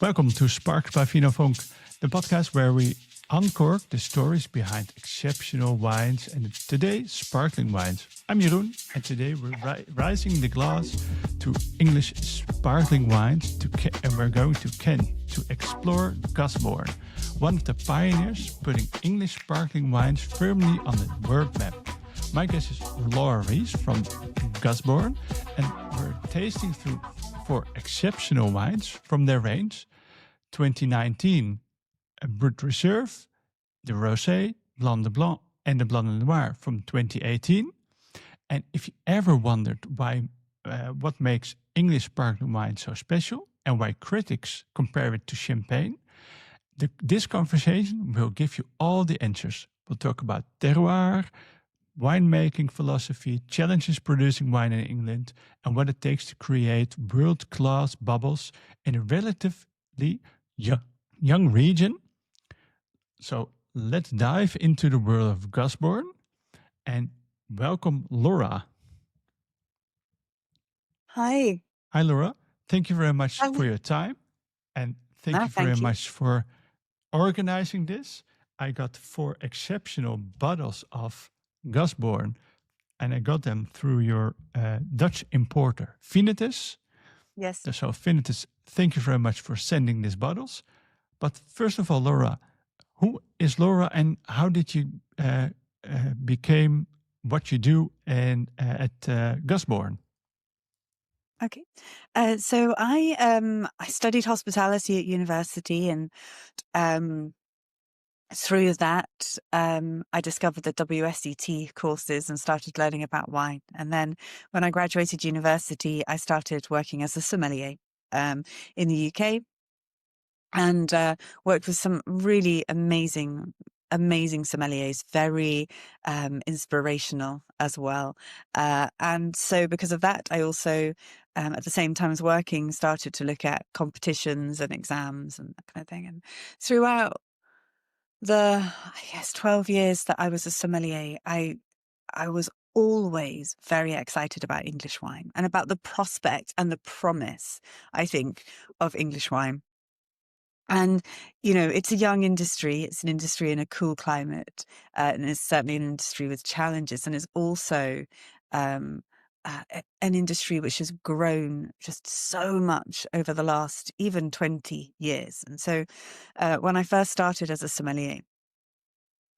Welcome to Sparked by VinoVonk, the podcast where we uncork the stories behind exceptional wines and today sparkling wines. I'm Jeroen and today we're raising the glass to English sparkling wines and we're going to Kent to explore Gusbourne, one of the pioneers putting English sparkling wines firmly on the world map. My guest is Laura Rhys from Gusbourne and we're tasting through 4 exceptional wines from their range. 2019, a Brut Reserve, the Rosé, Blanc de Blanc, and the Blanc de Noir from 2018. And if you ever wondered what makes English sparkling wine so special and why critics compare it to champagne, this conversation will give you all the answers. We'll talk about terroir, winemaking philosophy, challenges producing wine in England, and what it takes to create world-class bubbles in a relatively young region. So let's dive into the world of Gusbourne and welcome Laura. Hi. Hi, Laura. Thank you very much for your time and thank you very much for organizing this. I got 4 exceptional bottles of Gusbourne and I got them through your Dutch importer, Vinitas. Yes. So Vinitas, thank you very much for sending these bottles. But first of all, Laura, who is Laura and how did you become what you do at Gusbourne? Okay. So I studied hospitality at university and through that, I discovered the WSET courses and started learning about wine. And then when I graduated university, I started working as a sommelier in the UK and worked with some really amazing sommeliers, very inspirational as well. And so because of that, I also, at the same time as working, started to look at competitions and exams and that kind of thing. And throughout the 12 years that I was a sommelier, I was always very excited about English wine and about the prospect and the promise, I think, of English wine. And, you know, it's a young industry. It's an industry in a cool climate. And it's certainly an industry with challenges. And it's also an industry which has grown just so much over the last even 20 years. And so when I first started as a sommelier,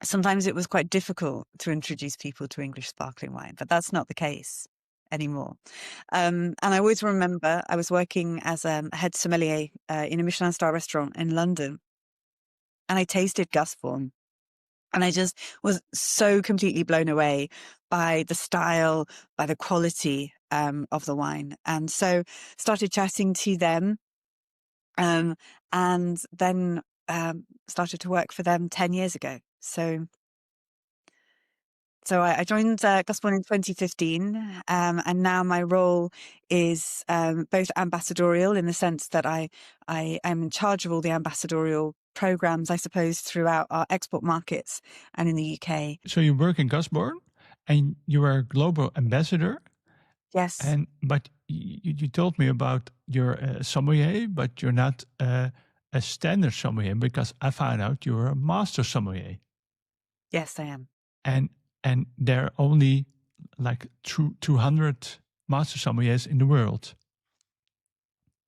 sometimes it was quite difficult to introduce people to English sparkling wine, but that's not the case anymore. And I always remember I was working as a head sommelier in a Michelin-starred restaurant in London, and I tasted Gusbourne. And I just was so completely blown away by the style, by the quality of the wine. And so started chatting to them and then started to work for them 10 years ago. So I joined Gusbourne in 2015, and now my role is both ambassadorial in the sense that I am in charge of all the ambassadorial programs, I suppose, throughout our export markets and in the UK. So you work in Gusbourne and you are a global ambassador. Yes. But you told me about your sommelier, but you're not a standard sommelier because I found out you're a master sommelier. Yes, I am. And there are only like 200 master sommeliers in the world.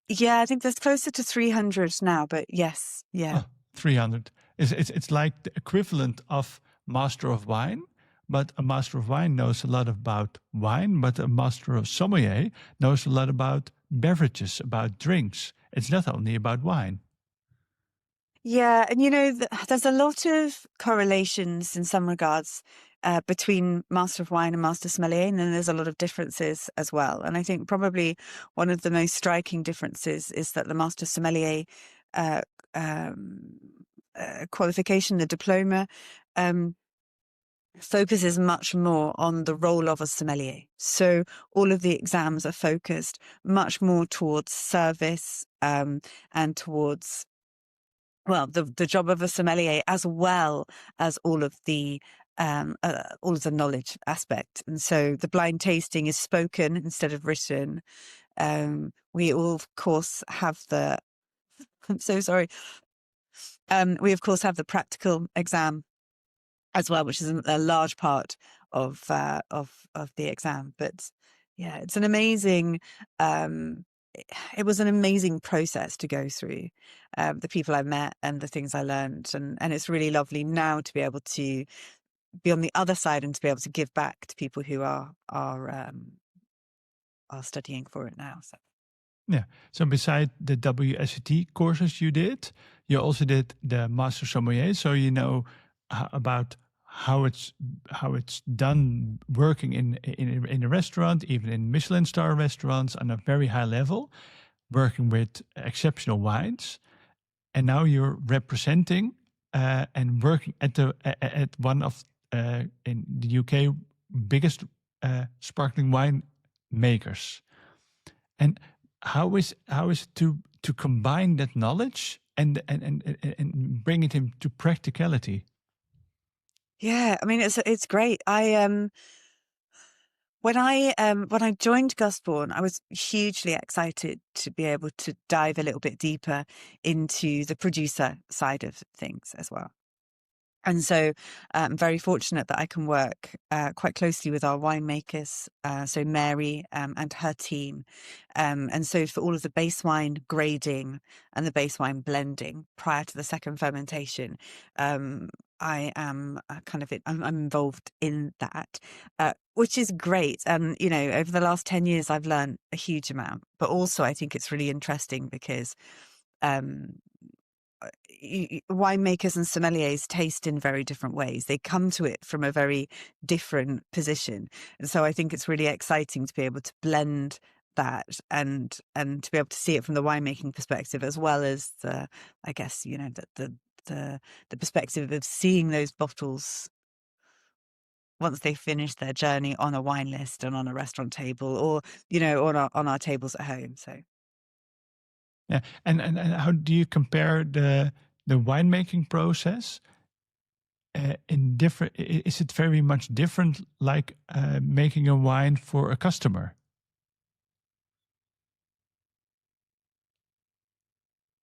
Yeah, I think there's closer to 300 now, but yes, yeah. 300. It's like the equivalent of master of wine, but a master of wine knows a lot about wine, but a master of sommelier knows a lot about beverages, about drinks. It's not only about wine. Yeah, and you know, there's a lot of correlations in some regards between Master of Wine and Master Sommelier, and then there's a lot of differences as well. And I think probably one of the most striking differences is that the Master Sommelier qualification, the diploma, focuses much more on the role of a sommelier. So all of the exams are focused much more towards service and towards the job of a sommelier, as well as all of the knowledge aspect. And so the blind tasting is spoken instead of written. We all, of course, have the I'm so sorry. We of course have the practical exam as well, which is a large part of the exam. But yeah, it's an amazing. It was an amazing process to go through. The people I met and the things I learned, and it's really lovely now to be able to be on the other side and to be able to give back to people who are studying for it now. So. Yeah. So beside the WSET courses you did, you also did the Master Sommelier. So you know about how it's done working in a restaurant, even in Michelin-starred restaurants on a very high level, working with exceptional wines. And now you're representing and working at one of in the UK biggest sparkling wine makers. And how is it to combine that knowledge and bring it into practicality? Yeah, I mean it's great. When I joined Gusbourne, I was hugely excited to be able to dive a little bit deeper into the producer side of things as well. And so I'm very fortunate that I can work quite closely with our winemakers, so Mary and her team. And so for all of the base wine grading and the base wine blending prior to the second fermentation, I am I'm involved in that, which is great. And, you know, over the last 10 years, I've learned a huge amount. But also I think it's really interesting because um, winemakers and sommeliers taste in very different ways. They come to it from a very different position. And so I think it's really exciting to be able to blend that and to be able to see it from the winemaking perspective as well as the, I guess, you know, the perspective of seeing those bottles once they finish their journey on a wine list and on a restaurant table or, you know, on our tables at home. So Yeah, and how do you compare the winemaking process in different? Is it very much different, like making a wine for a customer?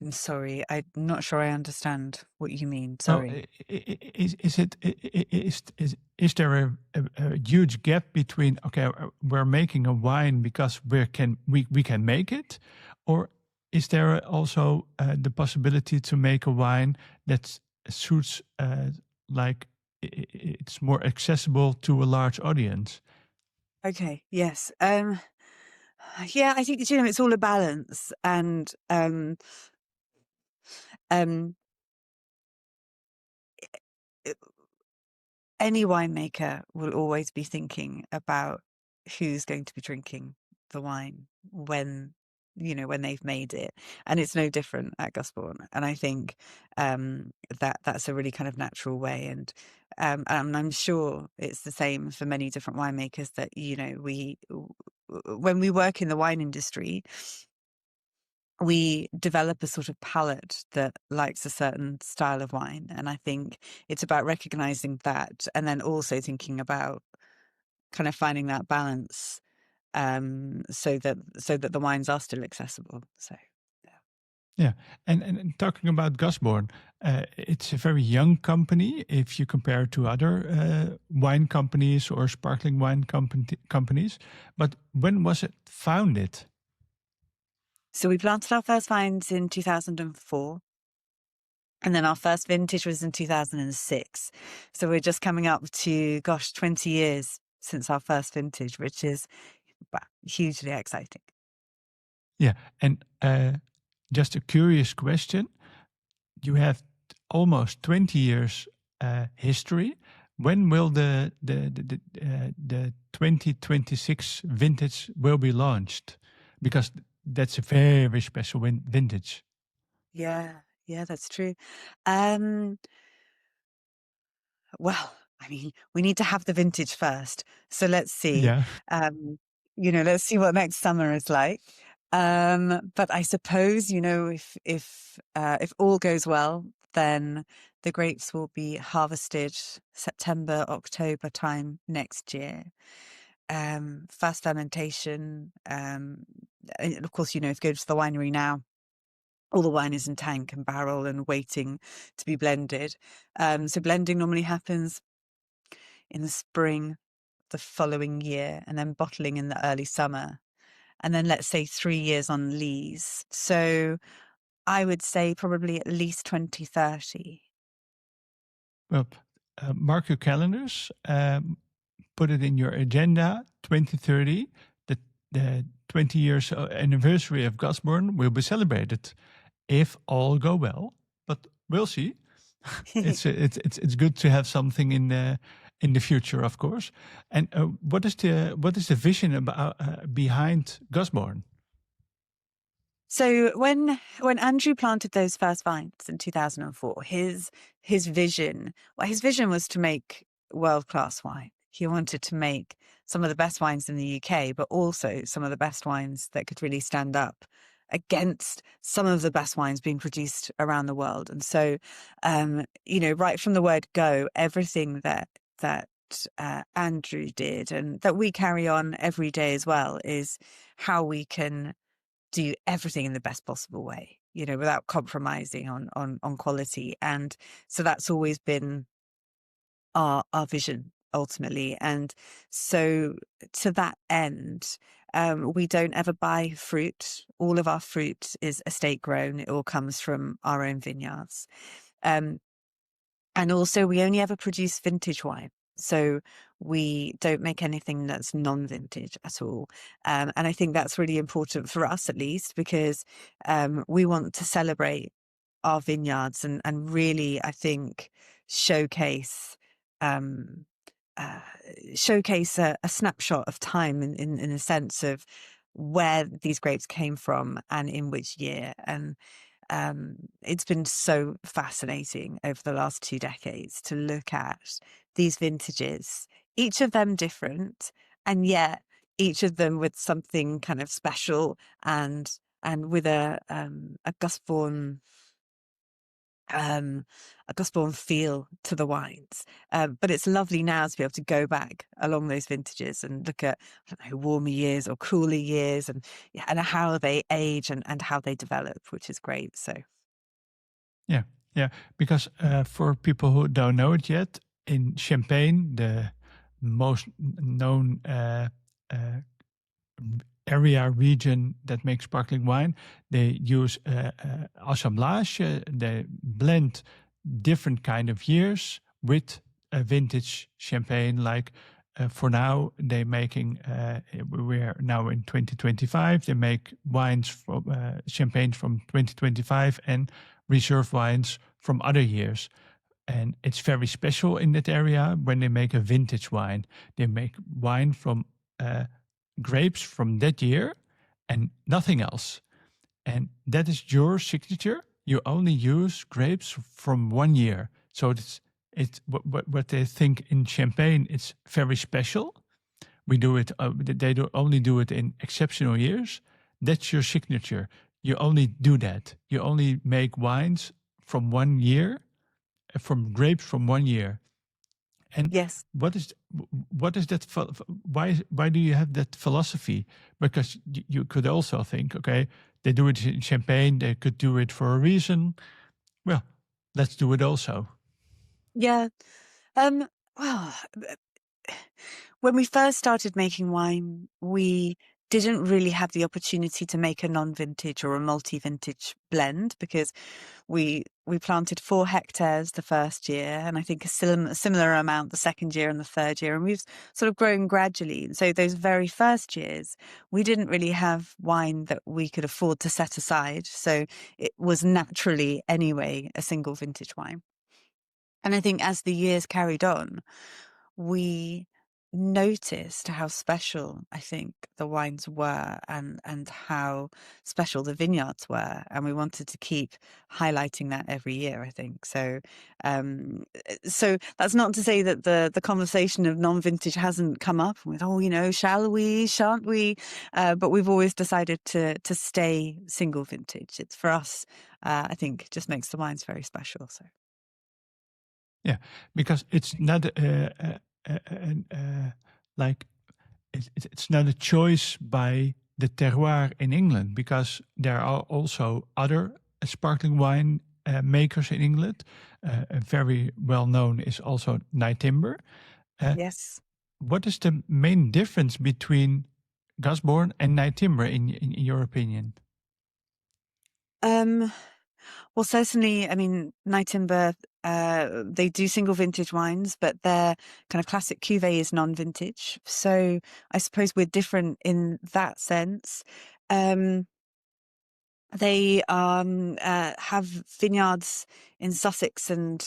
I'm sorry, I'm not sure I understand what you mean. So Sorry. is it is there a huge gap between okay we're making a wine because we can make it, or is there also the possibility to make a wine that suits like it's more accessible to a large audience? Okay, yes. Yeah, I think, you know, it's all a balance and um uh, any winemaker will always be thinking about who's going to be drinking the wine when, you know, when they've made it. And it's no different at Gusbourne. And I think that's a really kind of natural way. And I'm sure it's the same for many different winemakers that, you know, when we work in the wine industry, we develop a sort of palate that likes a certain style of wine. And I think it's about recognizing that and then also thinking about kind of finding that balance so that the wines are still accessible. So yeah. Yeah, and talking about Gusbourne, it's a very young company if you compare it to other wine companies or sparkling wine companies. But when was it founded? So we planted our first vines in 2004. And then our first vintage was in 2006. So we're just coming up to, gosh, 20 years since our first vintage, which is hugely exciting. Yeah, and just a curious question: you have almost 20 years history. When will the 2026 vintage will be launched? Because that's a very special vintage. Yeah, yeah, that's true. Um, well, I mean, we need to have the vintage first. So let's see. Yeah. Um, you know, let's see what next summer is like. But I suppose, you know, if all goes well, then the grapes will be harvested September, October time next year. Fast fermentation. And of course, you know, if you go to the winery now, all the wine is in tank and barrel and waiting to be blended. So blending normally happens in the spring the following year, and then bottling in the early summer. And then let's say 3 years on lees. So I would say probably at least 2030. Well, mark your calendars, put it in your agenda, 2030, the 20 years anniversary of Gusbourne will be celebrated if all go well, but we'll see. It's good to have something in the future, of course. And what is the vision about behind Gusbourne? So when Andrew planted those first vines in 2004, his vision was to make world-class wine. He wanted to make some of the best wines in the UK, but also some of the best wines that could really stand up against some of the best wines being produced around the world. And so, right from the word go, everything that Andrew did and that we carry on every day as well is how we can do everything in the best possible way, without compromising on quality. And so that's always been our vision ultimately. And so to that end, we don't ever buy fruit. All of our fruit is estate grown. It all comes from our own vineyards. And also we only ever produce vintage wine. So we don't make anything that's non-vintage at all. And I think that's really important for us, at least, because we want to celebrate our vineyards and really, I think, showcase a snapshot of time in a sense of where these grapes came from and in which year. And it's been so fascinating over the last 2 decades to look at these vintages, each of them different, and yet each of them with something kind of special and with a Gusbourne feel to the wines. But it's lovely now to be able to go back along those vintages and look at, I don't know, warmer years or cooler years and how they age and how they develop, which is great. So Yeah, because for people who don't know it yet, in Champagne, the most known area region that makes sparkling wine, they use assemblage. They blend different kind of years with a vintage champagne. Like for now, they making. We are now in 2025. They make wines from champagnes from 2025 and reserve wines from other years. And it's very special in that area when they make a vintage wine. They make wine from grapes from that year and nothing else. And that is your signature. You only use grapes from 1 year. So it's what they think in Champagne, it's very special. We do it, they only do it in exceptional years. That's your signature. You only do that. You only make wines from 1 year, from grapes from 1 year. And yes. what is that? Why do you have that philosophy? Because you could also think, okay, they do it in Champagne. They could do it for a reason. Well, let's do it also. Yeah. Well, when we first started making wine, we didn't really have the opportunity to make a non-vintage or a multi-vintage blend because we planted 4 hectares the first year, and I think a similar amount the second year and the third year, and we've sort of grown gradually. And so those very first years, we didn't really have wine that we could afford to set aside. So it was naturally, anyway, a single vintage wine. And I think as the years carried on, we noticed how special I think the wines were and how special the vineyards were, and we wanted to keep highlighting that every year, I think. So so that's not to say that the conversation of non-vintage hasn't come up with, shall we, shan't we, but we've always decided to stay single vintage. It's for us, I think, just makes the wines very special. So yeah, because it's not like it's not a choice by the terroir in England, because there are also other sparkling wine makers in England. Very well known is also Night Timber. Yes. What is the main difference between Gusbourne and Night Timber in your opinion? Well, certainly, I mean, Night Timber, they do single vintage wines, but their kind of classic cuvée is non-vintage. So I suppose we're different in that sense. They have vineyards in Sussex and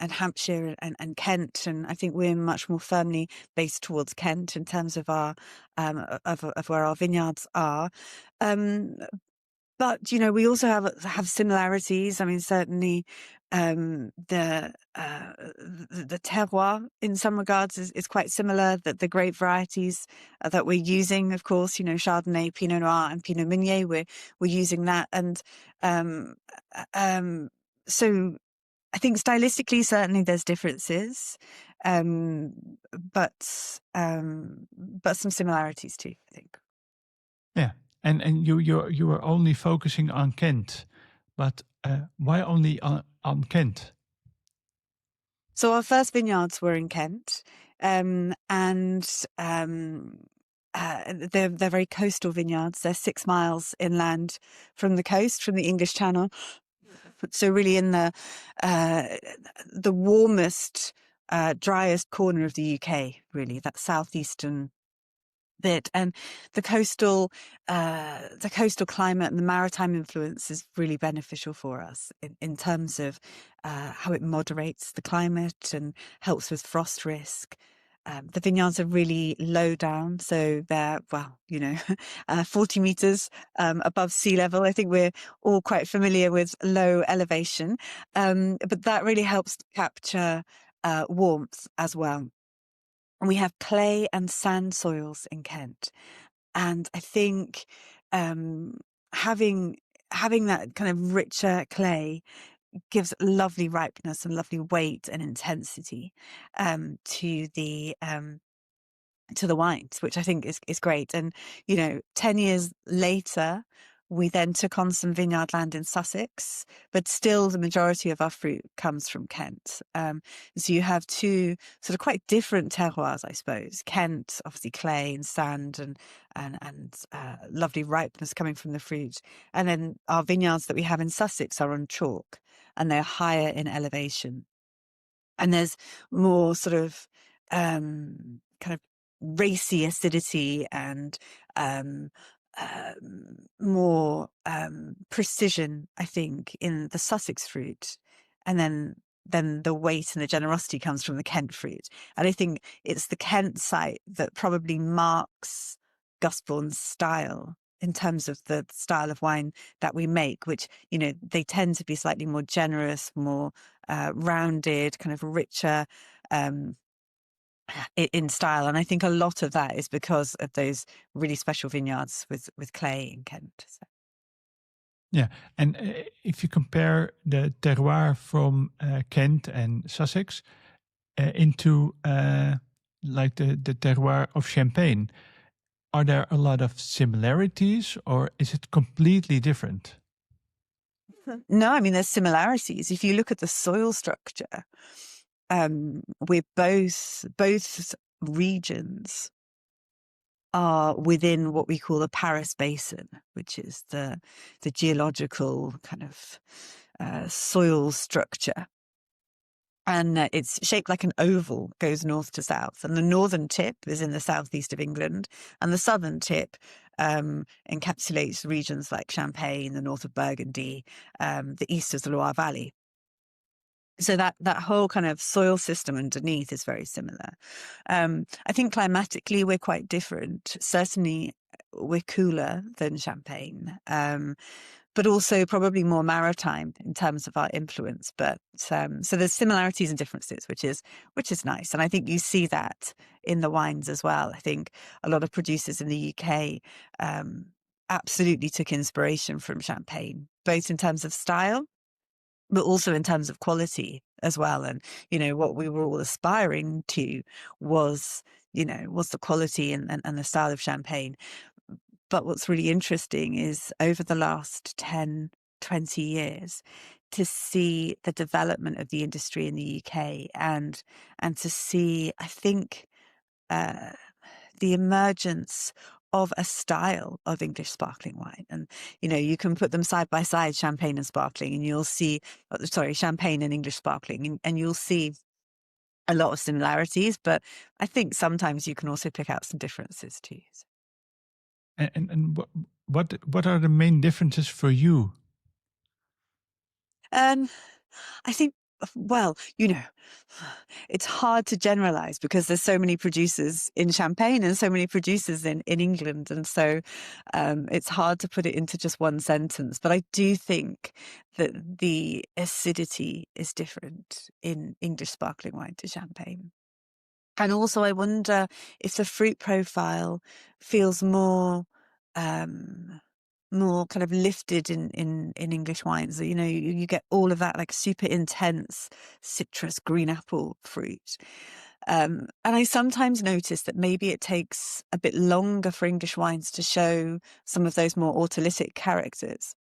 Hampshire and Kent, and I think we're much more firmly based towards Kent in terms of our of where our vineyards are. Um, but we also have similarities. I mean, certainly, the terroir in some regards is quite similar. That the grape varieties that we're using, of course, Chardonnay, Pinot Noir, and Pinot Meunier, we're using that, and so I think stylistically, certainly there's differences, um, but some similarities too, I think. Yeah, and you were only focusing on Kent, but why only on Kent? So our first vineyards were in Kent, and they're very coastal vineyards. They're 6 miles inland from the coast, from the English Channel. So really in the warmest, driest corner of the UK, really, that southeastern bit, and the coastal climate and the maritime influence is really beneficial for us in terms of how it moderates the climate and helps with frost risk. The vineyards are really low down, so they're 40 meters above sea level. I think we're all quite familiar with low elevation, but that really helps to capture warmth as well. And we have clay and sand soils in Kent. And I think having that kind of richer clay gives lovely ripeness and lovely weight and intensity to the wines, which I think is great. And 10 years later, we then took on some vineyard land in Sussex, but still the majority of our fruit comes from Kent. So you have two sort of quite different terroirs, I suppose. Kent, obviously clay and sand and lovely ripeness coming from the fruit. And then our vineyards that we have in Sussex are on chalk, and they're higher in elevation. And there's more sort of kind of racy acidity and more precision, I think, in the Sussex fruit. And then the weight and the generosity comes from the Kent fruit. And I think it's the Kent site that probably marks Gusbourne's style in terms of the style of wine that we make, which, they tend to be slightly more generous, more rounded, kind of richer in style. And I think a lot of that is because of those really special vineyards with clay in Kent. So. Yeah, and if you compare the terroir from Kent and Sussex into like the terroir of Champagne, are there a lot of similarities or is it completely different? No, I mean, there's similarities. If you look at the soil structure, we're both regions are within what we call the Paris Basin, which is the geological kind of soil structure. And it's shaped like an oval, goes north to south. And the northern tip is in the southeast of England, and the southern tip encapsulates regions like Champagne, the north of Burgundy, the east of the Loire Valley. So that whole kind of soil system underneath is very similar. I think climatically we're quite different. Certainly we're cooler than Champagne, but also probably more maritime in terms of our influence. But so there's similarities and differences, which is nice. And I think you see that in the wines as well. I think a lot of producers in the UK absolutely took inspiration from Champagne, both in terms of style, but also in terms of quality as well. And, what we were all aspiring to was the quality and the style of Champagne. But what's really interesting is over the last 10 20 years to see the development of the industry in the UK and to see, I think, uh, the emergence of a style of English sparkling wine. And, you can put them side by side, champagne and sparkling, and you'll see, champagne and English sparkling, and you'll see a lot of similarities, but I think sometimes you can also pick out some differences too. And what are the main differences for you? Um, I think, well, it's hard to generalize because there's so many producers in Champagne and so many producers in England. And so it's hard to put it into just one sentence. But I do think that the acidity is different in English sparkling wine to Champagne. And also, I wonder if the fruit profile feels more kind of lifted in English wines. You get all of that like super intense citrus, green apple fruit. And I sometimes notice that maybe it takes a bit longer for English wines to show some of those more autolytic characters.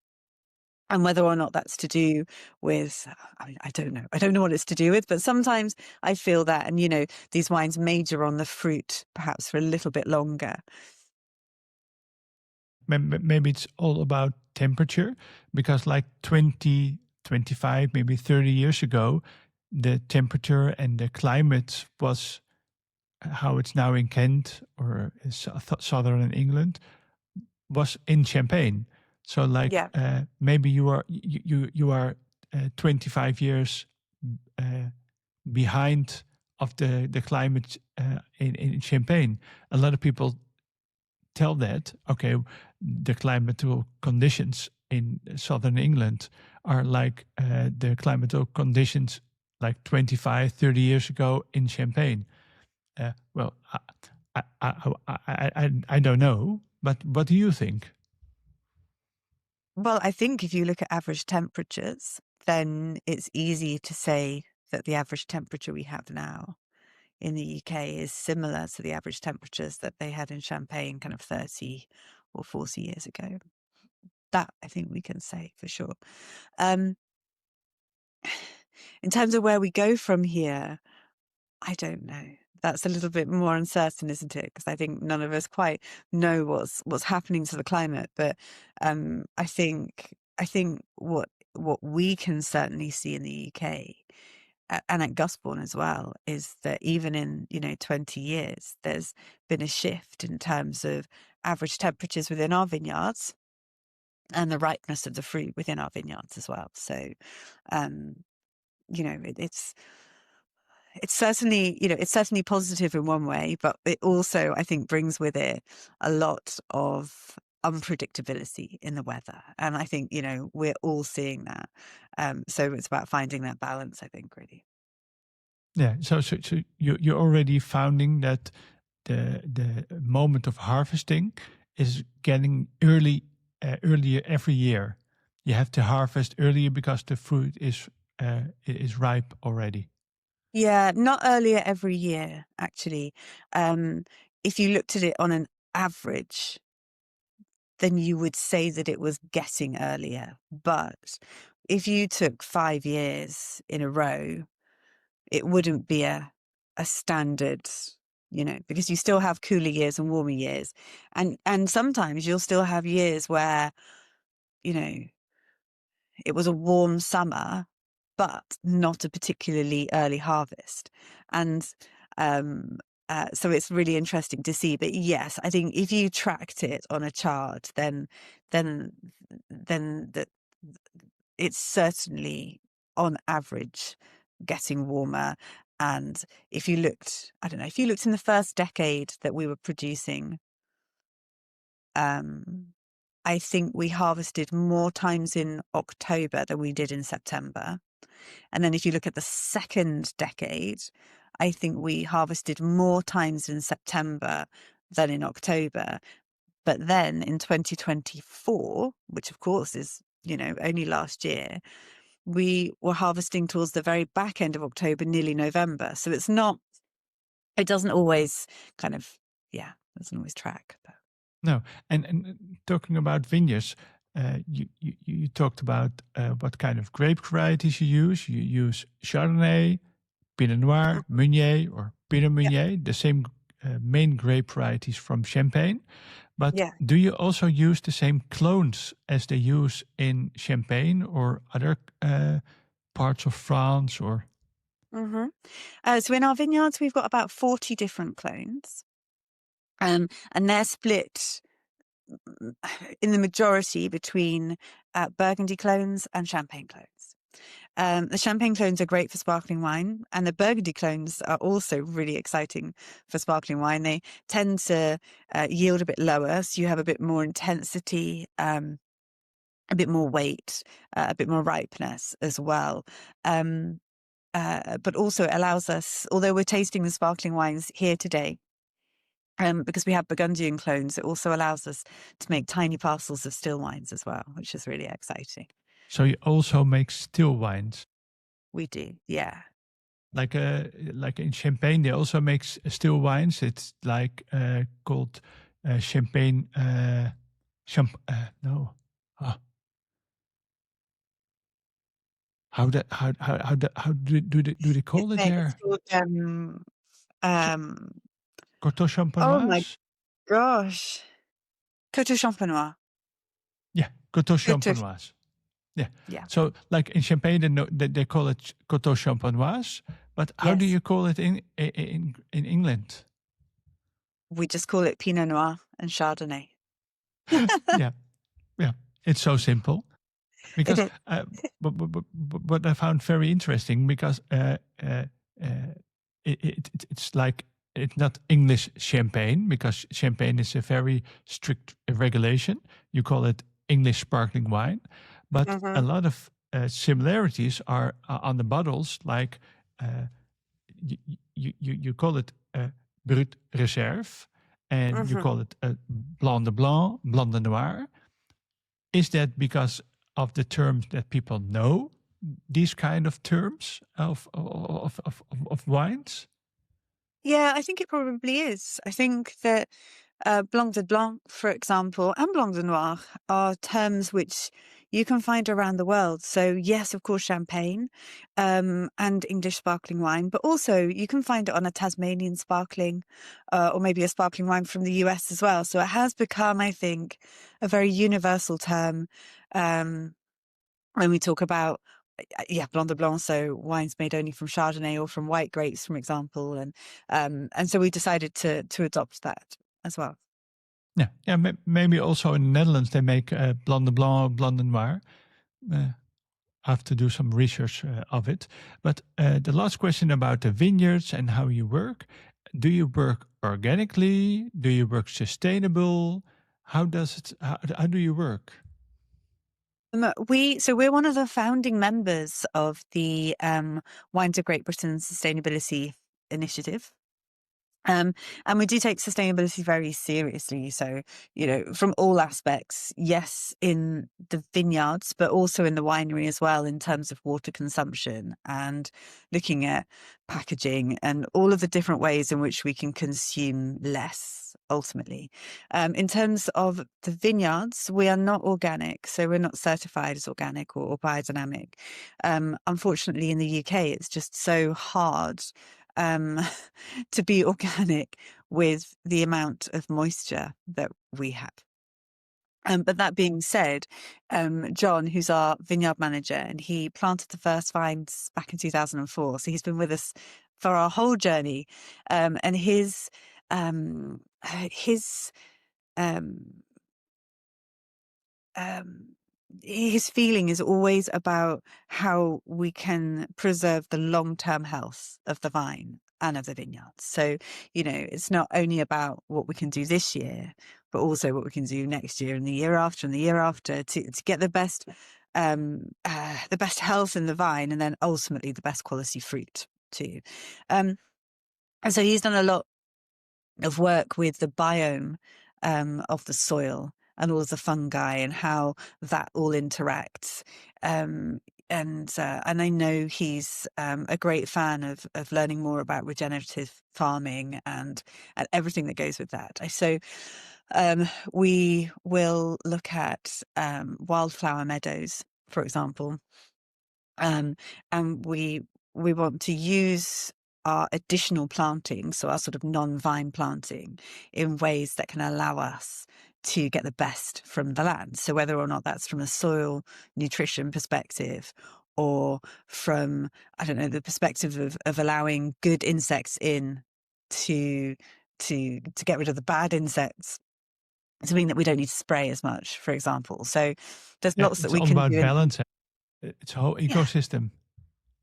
And whether or not that's to do with, I don't know. I don't know what it's to do with, but sometimes I feel that. And, these wines major on the fruit perhaps for a little bit longer. Maybe it's all about temperature, because like 20, 25, maybe 30 years ago, the temperature and the climate was how it's now in Kent or southern England, was in Champagne. So like Yeah. maybe you are 25 years behind of the climate in Champagne. A lot of people tell that, okay, the climatal conditions in southern England are like the climatal conditions like 25, 30 years ago in Champagne. Well, I don't know, but what do you think? Well, I think if you look at average temperatures, then it's easy to say that the average temperature we have now in the UK is similar to the average temperatures that they had in Champagne kind of 30 or 40 years ago. That I think we can say for sure. In terms of where we go from here, I don't know. That's a little bit more uncertain, isn't it? Because I think none of us quite know what's happening to the climate. But I think what we can certainly see in the UK and at Gusbourne as well is that even in 20 years, there's been a shift in terms of average temperatures within our vineyards and the ripeness of the fruit within our vineyards as well. So, it's certainly positive in one way, but it also, I think, brings with it a lot of unpredictability in the weather. And I think, we're all seeing that. So it's about finding that balance, I think, really. Yeah, so you're already finding that the moment of harvesting is getting earlier every year. You have to harvest earlier because the fruit is ripe already. Yeah, not earlier every year, actually. If you looked at it on an average, then you would say that it was getting earlier. But if you took 5 years in a row, it wouldn't be a standard, because you still have cooler years and warmer years. And sometimes you'll still have years where, it was a warm summer, but not a particularly early harvest. And so it's really interesting to see. But yes, I think if you tracked it on a chart, then that it's certainly on average getting warmer. And if you looked, I don't know, if you looked in the first decade that we were producing, I think we harvested more times in October than we did in September. And then if you look at the second decade, I think we harvested more times in September than in October. But then in 2024, which of course is, only last year, we were harvesting towards the very back end of October, nearly November. So it doesn't always doesn't always track. But. No, and talking about vineyards, You talked about what kind of grape varieties you use. You use Chardonnay, Pinot Noir, Meunier, or Pinot Yeah. Meunier, the same main grape varieties from Champagne. But Yeah. do you also use the same clones as they use in Champagne or other parts of France? Or hmm So in our vineyards, we've got about 40 different clones. And they're split in the majority between Burgundy clones and Champagne clones. The Champagne clones are great for sparkling wine, and the Burgundy clones are also really exciting for sparkling wine. They tend to yield a bit lower, so you have a bit more intensity, a bit more weight, a bit more ripeness as well. But also it allows us, although we're tasting the sparkling wines here today, because we have Burgundian clones, it also allows us to make tiny parcels of still wines as well, which is really exciting. so you also make still wines. We do, yeah. Like in Champagne, they also make still wines. It's like called Champagne. No, Ah, how do they call it It's there? called, Ch- um, Coteau oh my Champenoise. gosh, Coteau Champenois. Yeah, Coteau Coteau, Champenoise. Yeah. yeah, So, like in Champagne, they call it Coteau Champenoise. But how do yes. you call it in England? We just call it Pinot Noir and Chardonnay. Yeah, yeah. It's so simple. It Because is. but what I found very interesting, because uh, it's like it's not English champagne, because champagne is a very strict regulation. You call it English sparkling wine, but a hmm lot of similarities are on the bottles. Like uh, you call it Brut Reserve, and you hmm call it Blanc de Blanc, Blanc de Noir. Is that because of the terms that people know these kind of terms of wines? Yeah, I think it probably is. I think that Blanc de Blanc, for example, and Blanc de Noir are terms which you can find around the world. So yes, of course, champagne and English sparkling wine, but also you can find it on a Tasmanian sparkling or maybe a sparkling wine from the US as well. So it has become, I think, a very universal term um, when we talk about yeah, Blanc de Blanc, so wines made only from Chardonnay or from white grapes, for example, and so we decided to adopt that as well. Yeah, yeah. Maybe also in the Netherlands they make Blanc de Blanc, Blanc de Noir. I have to do some research of it. But the last question about the vineyards and how you work. Do you work organically? Do you work sustainable? How does it? How do you work? We're one of the founding members of the Wines of Great Britain Sustainability Initiative. And we do take sustainability very seriously. So, from all aspects, yes, in the vineyards, but also in the winery as well, in terms of water consumption and looking at packaging and all of the different ways in which we can consume less ultimately. In terms of the vineyards, we are not organic. So we're not certified as organic or biodynamic. Unfortunately, in the UK, it's just so hard um, to be organic with the amount of moisture that we have. But that being said, John, who's our vineyard manager, and he planted the first vines back in 2004. So he's been with us for our whole journey. And his um, um, his feeling is always about how we can preserve the long-term health of the vine and of the vineyard. So, it's not only about what we can do this year, but also what we can do next year and the year after and the year after to get the best health in the vine, and then ultimately the best quality fruit too. And so he's done a lot of work with the biome of the soil and all of the fungi and how that all interacts. And I know he's a great fan of learning more about regenerative farming and everything that goes with that. So We will look at wildflower meadows, for example, and we want to use our additional planting, so our sort of non-vine planting, in ways that can allow us to get the best from the land. So whether or not that's from a soil nutrition perspective, or from, I don't know, the perspective of allowing good insects in to get rid of the bad insects, to mean that we don't need to spray as much, for example. So there's Yeah, lots that it's we all can about do. balance. It's a whole Yeah, ecosystem.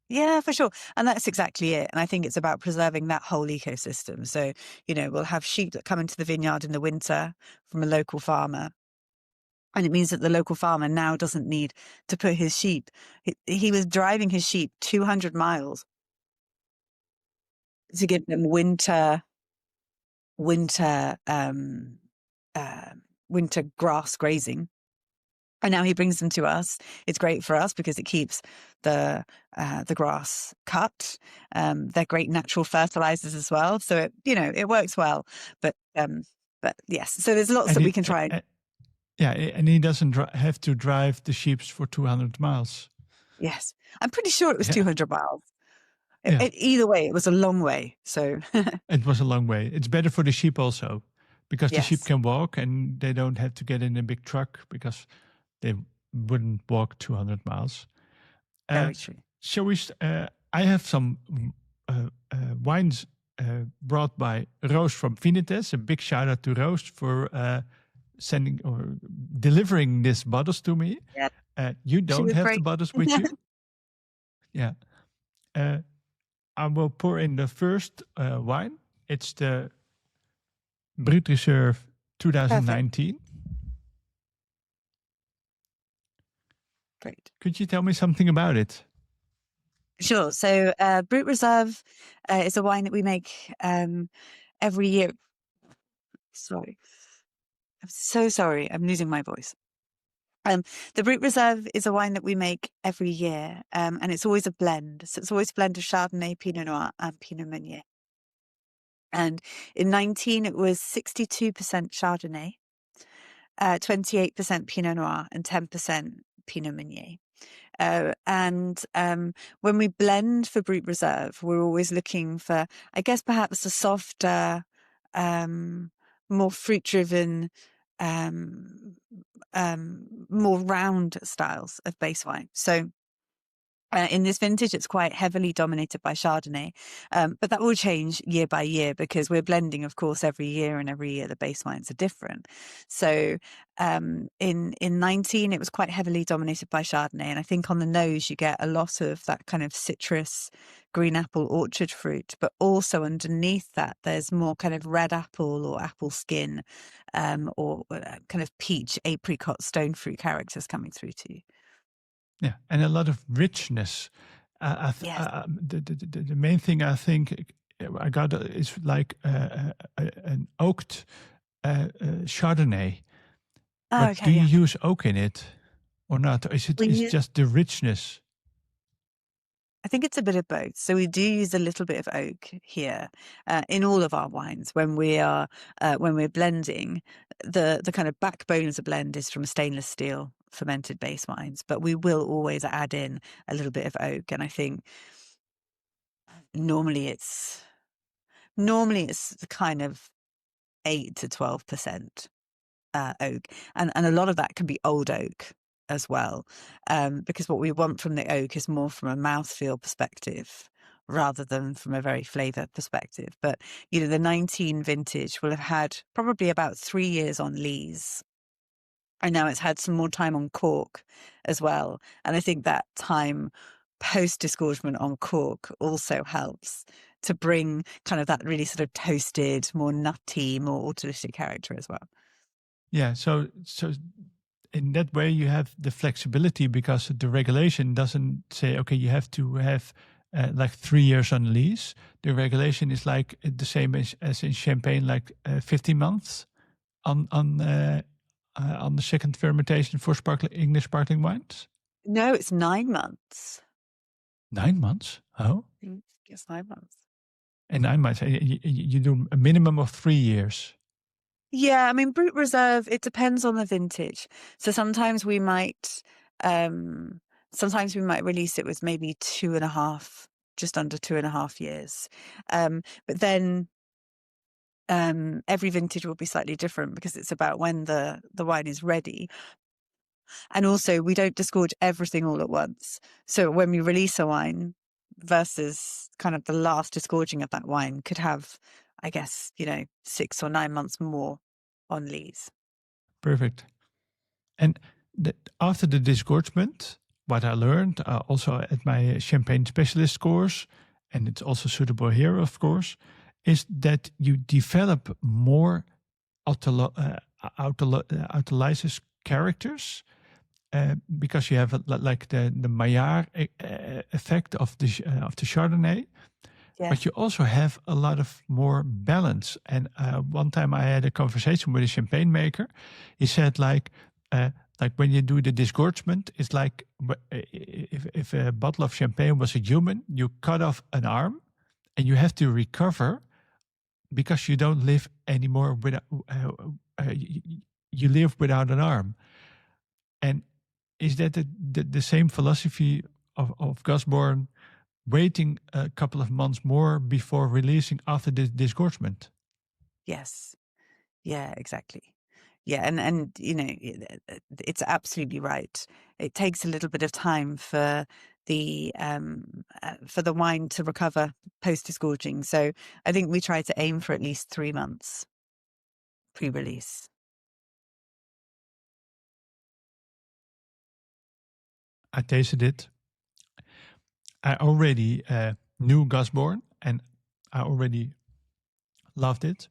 yeah, for sure. And that's exactly it. And I think it's about preserving that whole ecosystem. So, we'll have sheep that come into the vineyard in the winter from a local farmer. And it means that the local farmer now doesn't need to put his sheep. He was driving his sheep 200 miles to give them winter, uh, winter grass grazing. And now he brings them to us. It's great for us because it keeps the grass cut. They're great natural fertilizers as well. So it works well. But yes, so there's lots And that we can try. and he doesn't have to drive the sheep for 200 miles. Yes, I'm pretty sure it was Yeah. 200 miles. Yeah. Either way, it was a long way. So It was a long way. It's better for the sheep also, because the sheep yes, can walk and they don't have to get in a big truck, because they wouldn't walk 200 miles. very true. Shall we? I have some wines brought by Roos from Vinites. A big shout out to Roos for sending or delivering these bottles to me. Yeah, You she don't was have the great. bottles with you? Yeah. I will pour in the first wine. It's the Brut Reserve 2019. Great. Could you tell me something about it? Sure. So Brut Reserve is a wine that we make every year. Sorry. I'm so sorry. I'm losing my voice. The Brut Reserve is a wine that we make every year, and it's always a blend. So it's always a blend of Chardonnay, Pinot Noir, and Pinot Meunier. And in 19, it was 62% Chardonnay, 28% Pinot Noir, and 10% Pinot Meunier. And when we blend for Brut Reserve, we're always looking for, I guess, perhaps a softer, more fruit-driven, more round styles of base wine. So in this vintage, it's quite heavily dominated by Chardonnay, but that will change year by year because we're blending, of course, every year, and every year the base wines are different. So in 19, it was quite heavily dominated by Chardonnay, and I think on the nose you get a lot of that kind of citrus, green apple, orchard fruit, but also underneath that there's more kind of red apple or apple skin, or kind of peach, apricot, stone fruit characters coming through too. Yeah, and a lot of richness. Yes. The main thing I think I got is like an oaked Chardonnay. Oh, But okay. do you Yeah. use oak in it or not? Or is it We is use, just the richness? I think it's a bit of both. So we do use a little bit of oak here in all of our wines when we're blending. The kind of backbone of the blend is from stainless steel fermented base wines, but we will always add in a little bit of oak. And I think normally it's the kind of 8 to 12% oak, and a lot of that can be old oak as well, because what we want from the oak is more from a mouthfeel perspective rather than from a very flavour perspective. But the 19 vintage will have had probably about 3 years on lees, and now it's had some more time on cork as well. And I think that time post disgorgement on cork also helps to bring kind of that really sort of toasted, more nutty, more autolytic character as well. Yeah, so in that way you have the flexibility, because the regulation doesn't say, okay, you have to have like 3 years on lease. The regulation is like the same as in Champagne, like 15 months on the second fermentation for English sparkling wines. No, it's 9 months. 9 months? Oh, I think it's 9 months. and 9 months. You do a minimum of 3 years. Yeah, I mean, Brut Reserve, it depends on the vintage. So um, sometimes we might release it with maybe 2.5, just under 2.5 years. But then every vintage will be slightly different because it's about when the wine is ready. And also, we don't disgorge everything all at once. So when we release a wine versus kind of the last disgorging of that wine could have, I guess, 6 or 9 months more on lees. Perfect. And after the disgorgement, what I learned also at my champagne specialist course, and it's also suitable here, of course, is that you develop more autolysis characters because you have like the Maillard effect of the Chardonnay. Yeah. But you also have a lot of more balance. And one time I had a conversation with a champagne maker. He said like when you do the disgorgement, it's like if a bottle of champagne was a human, you cut off an arm and you have to recover because you don't live anymore without, you live without an arm. And is that the same philosophy of Gusbourne, waiting a couple of months more before releasing after the disgorgement? Yes. Yeah, exactly. Yeah, and it's absolutely right. It takes a little bit of time for the wine to recover post disgorging. So I think we try to aim for at least 3 months pre-release. I tasted it. I already knew Gusbourne and I already loved it.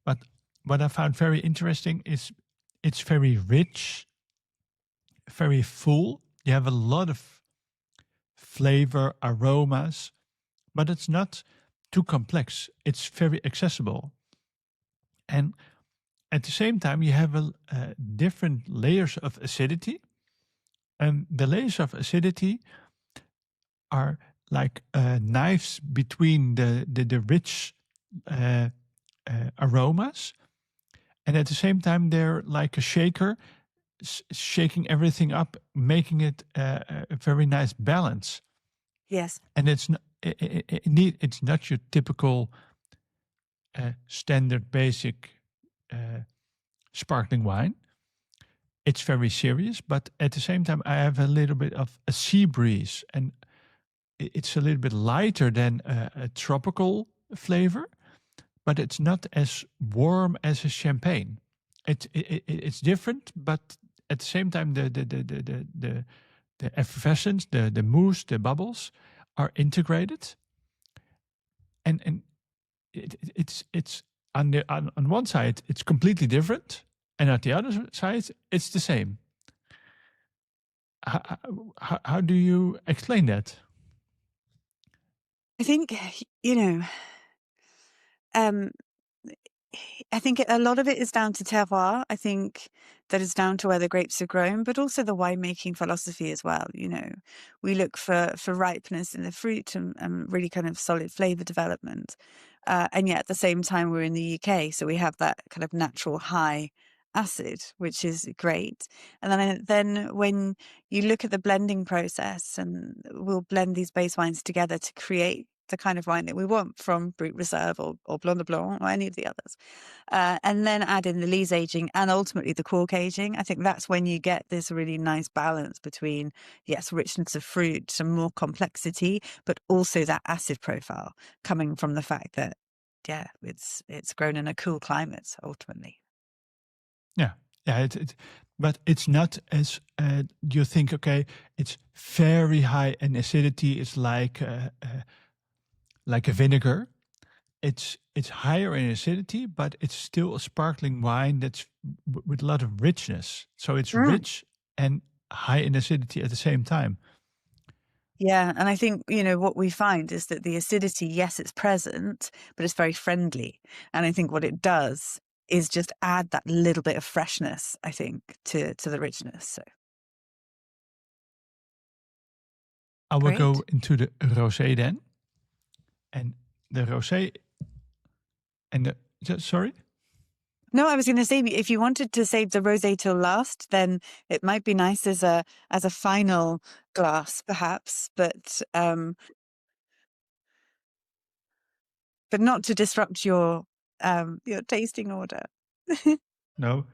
But what I found very interesting is it's very rich, very full. You have a lot of flavor, aromas, but it's not too complex. It's very accessible. And at the same time, you have different layers of acidity. And the layers of acidity are like knives between the rich uh, aromas. And at the same time, they're like a shaker, shaking everything up, making it a very nice balance. Yes. And it's not your typical standard basic sparkling wine. It's very serious, but at the same time, I have a little bit of a sea breeze, and it's a little bit lighter than a tropical flavor, but it's not as warm as a champagne. It's different, but at the same time, the effervescence, the mousse, the bubbles are integrated, and it's on one side it's completely different, and at the other side it's the same. How do you explain that? I think, you know, um, I think a lot of it is down to terroir. I think that is down to where the grapes are grown, but also the winemaking philosophy as well. We look for ripeness in the fruit and really kind of solid flavor development. And yet at the same time, we're in the UK, so we have that kind of natural high acid, which is great. And then when you look at the blending process, and we'll blend these base wines together to create the kind of wine that we want from Brut Reserve or Blanc de Blanc or any of the others. And then add in the lees aging and ultimately the cork aging. I think that's when you get this really nice balance between, yes, richness of fruit, some more complexity, but also that acid profile coming from the fact that, yeah, it's grown in a cool climate ultimately. Yeah, but it's not as you think. Okay, it's very high in acidity. It's like a vinegar. It's higher in acidity, but it's still a sparkling wine that's with a lot of richness. So it's rich and high in acidity at the same time. Yeah, and I think, what we find is that the acidity, yes, it's present, but it's very friendly. And I think what it does is just add that little bit of freshness, I think, to the richness. So I will great. go into the rosé then. And the rosé and sorry? No, I was going to say, if you wanted to save the rosé till last, then it might be nice as a final glass, perhaps, but not to disrupt your tasting order. No,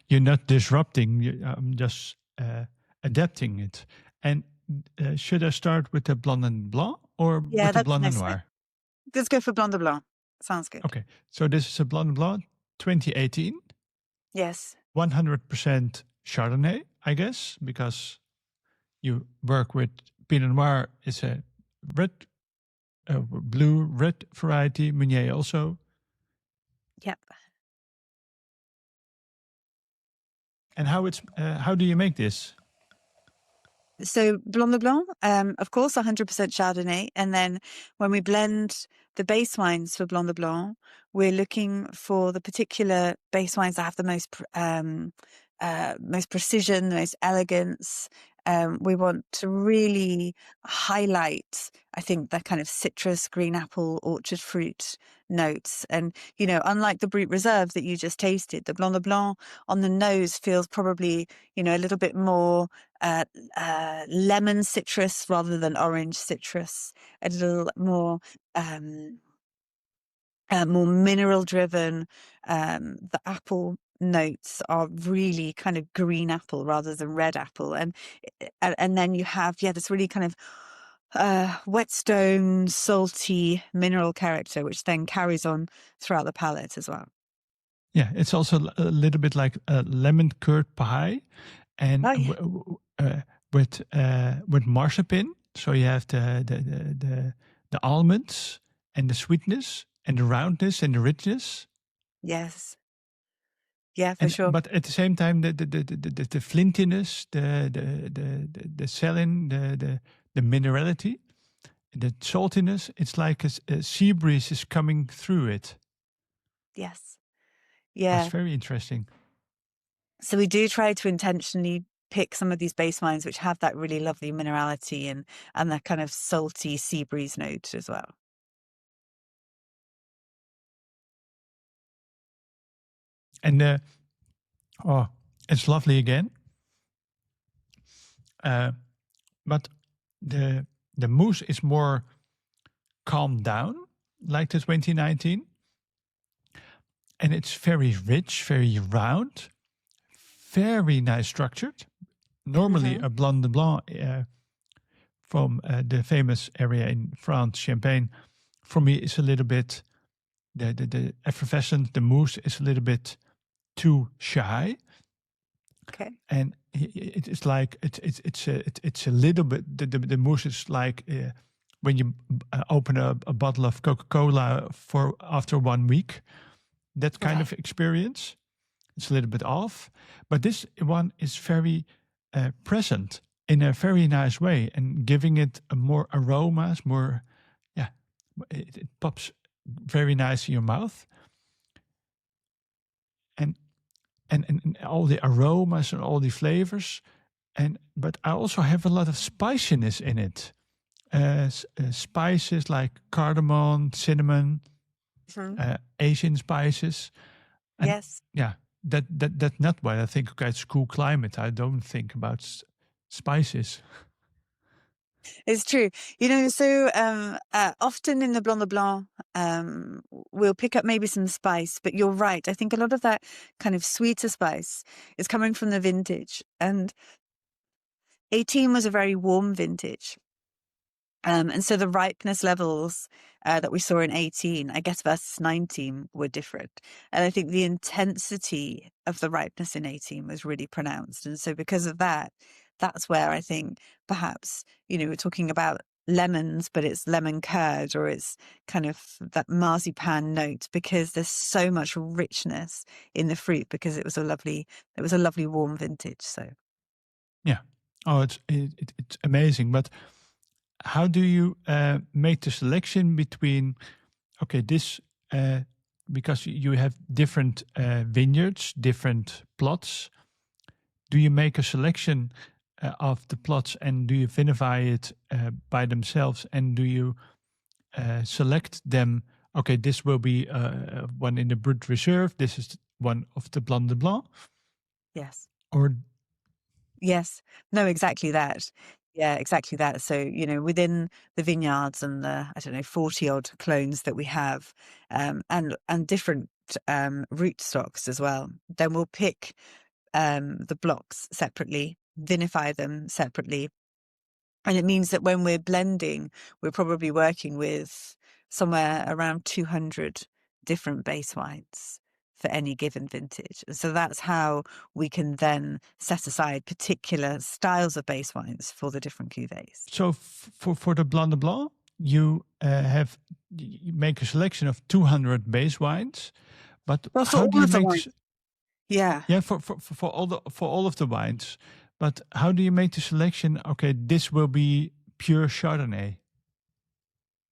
you're not disrupting. I'm just adapting it. And should I start with the Blanc and Blanc or Yeah, with the that's Blanc and nice. Noir? Let's go for Blanc de Blanc. Sounds good. Okay, so this is a Blanc and Blanc 2018, Yes. 100% Chardonnay, I guess, because you work with Pinot Noir is a red, blue, red variety. Meunier also. Yep. And how do you make this? So Blanc de Blanc, of course, 100% Chardonnay. And then when we blend the base wines for Blanc de Blanc, we're looking for the particular base wines that have the most precision, the most elegance. We want to really highlight, I think, the kind of citrus, green apple, orchard fruit notes. And, unlike the Brut Reserve that you just tasted, the Blanc de Blanc on the nose feels probably, a little bit more lemon citrus rather than orange citrus, a little more more mineral driven. The apple notes are really kind of green apple rather than red apple, and then you have this really kind of whetstone, salty mineral character, which then carries on throughout the palate as well. Yeah, it's also a little bit like a lemon curd pie, and Oh, yeah. with marzipan. So you have the almonds and the sweetness and the roundness and the richness. Yes. Yeah, for sure. But at the same time, the flintiness, the saline, the minerality, the saltiness. It's like a sea breeze is coming through it. Yes. That's Yeah. very interesting. So we do try to intentionally pick some of these base wines which have that really lovely minerality and that kind of salty sea breeze note as well. And it's lovely again. But the mousse is more calmed down, like the 2019, and it's very rich, very round, very nice structured. Normally, Mm-hmm. a Blanc de Blanc from the famous area in France, Champagne, for me is a little bit the effervescent. The mousse is a little bit too shy. Okay. And it's like it's a little bit the mousse is like when you open a bottle of Coca-Cola for after 1 week, that kind of experience. It's a little bit off, but this one is very present in a very nice way and giving it a more aromas, more it pops very nice in your mouth, and all the aromas and all the flavors. But I also have a lot of spiciness in it. Spices like cardamom, cinnamon, Mm-hmm. Asian spices. And Yes. yeah, that's not what I think. Okay, it's cool climate. I don't think about spices. It's true. So often in the Blanc de Blanc, we'll pick up maybe some spice, but you're right. I think a lot of that kind of sweeter spice is coming from the vintage. And 18 was a very warm vintage. And so the ripeness levels that we saw in 18, I guess, versus 19 were different. And I think the intensity of the ripeness in 18 was really pronounced. And so because of that, that's where I think perhaps, we're talking about lemons, but it's lemon curd or it's kind of that marzipan note because there's so much richness in the fruit because it was a lovely warm vintage. So Yeah. Oh, it's amazing. But how do you make the selection between this because you have different vineyards, different plots? Do you make a selection of the plots and do you vinify it by themselves? And do you select them? Okay, this will be one in the Brut Reserve. This is one of the Blanc de Blanc? Yes. Or Yes. No, exactly that. Yeah, exactly that. So, within the vineyards and the, I don't know, 40 odd clones that we have, and different root stocks as well, then we'll pick the blocks separately, vinify them separately. And it means that when we're blending, we're probably working with somewhere around 200 different base wines for any given vintage. So that's how we can then set aside particular styles of base wines for the different cuvées. so for the Blanc de Blanc, you you make a selection of 200 base wines, but Well, for how do all you of the make wines. this? Yeah. Yeah, for all of the wines, but how do you make the selection? Okay, this will be pure Chardonnay.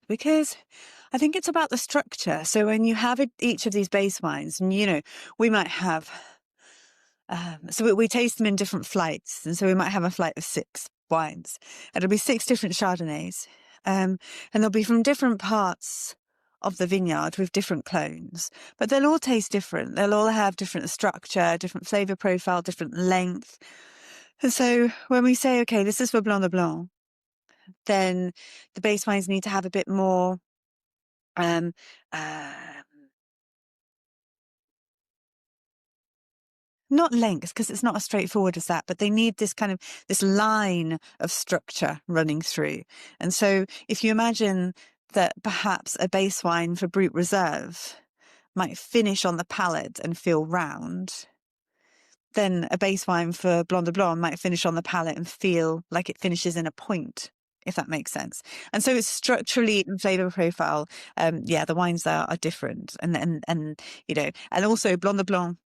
Because I think it's about the structure. So when you have each of these base wines, and we might have, so we taste them in different flights, and so we might have a flight of 6 wines, and it'll be 6 different Chardonnays, and they'll be from different parts of the vineyard with different clones, but they'll all taste different. They'll all have different structure, different flavor profile, different length. And so when we say, okay, this is for Blanc de Blanc, then the base wines need to have a bit more um, uh, not length, because it's not as straightforward as that, but they need this line of structure running through. And so if you imagine that perhaps a base wine for Brut Reserve might finish on the palate and feel round, then a base wine for Blanc de Blanc might finish on the palate and feel like it finishes in a point, if that makes sense. And so it's structurally and flavor profile. The wines there are different. And also Blanc de Blanc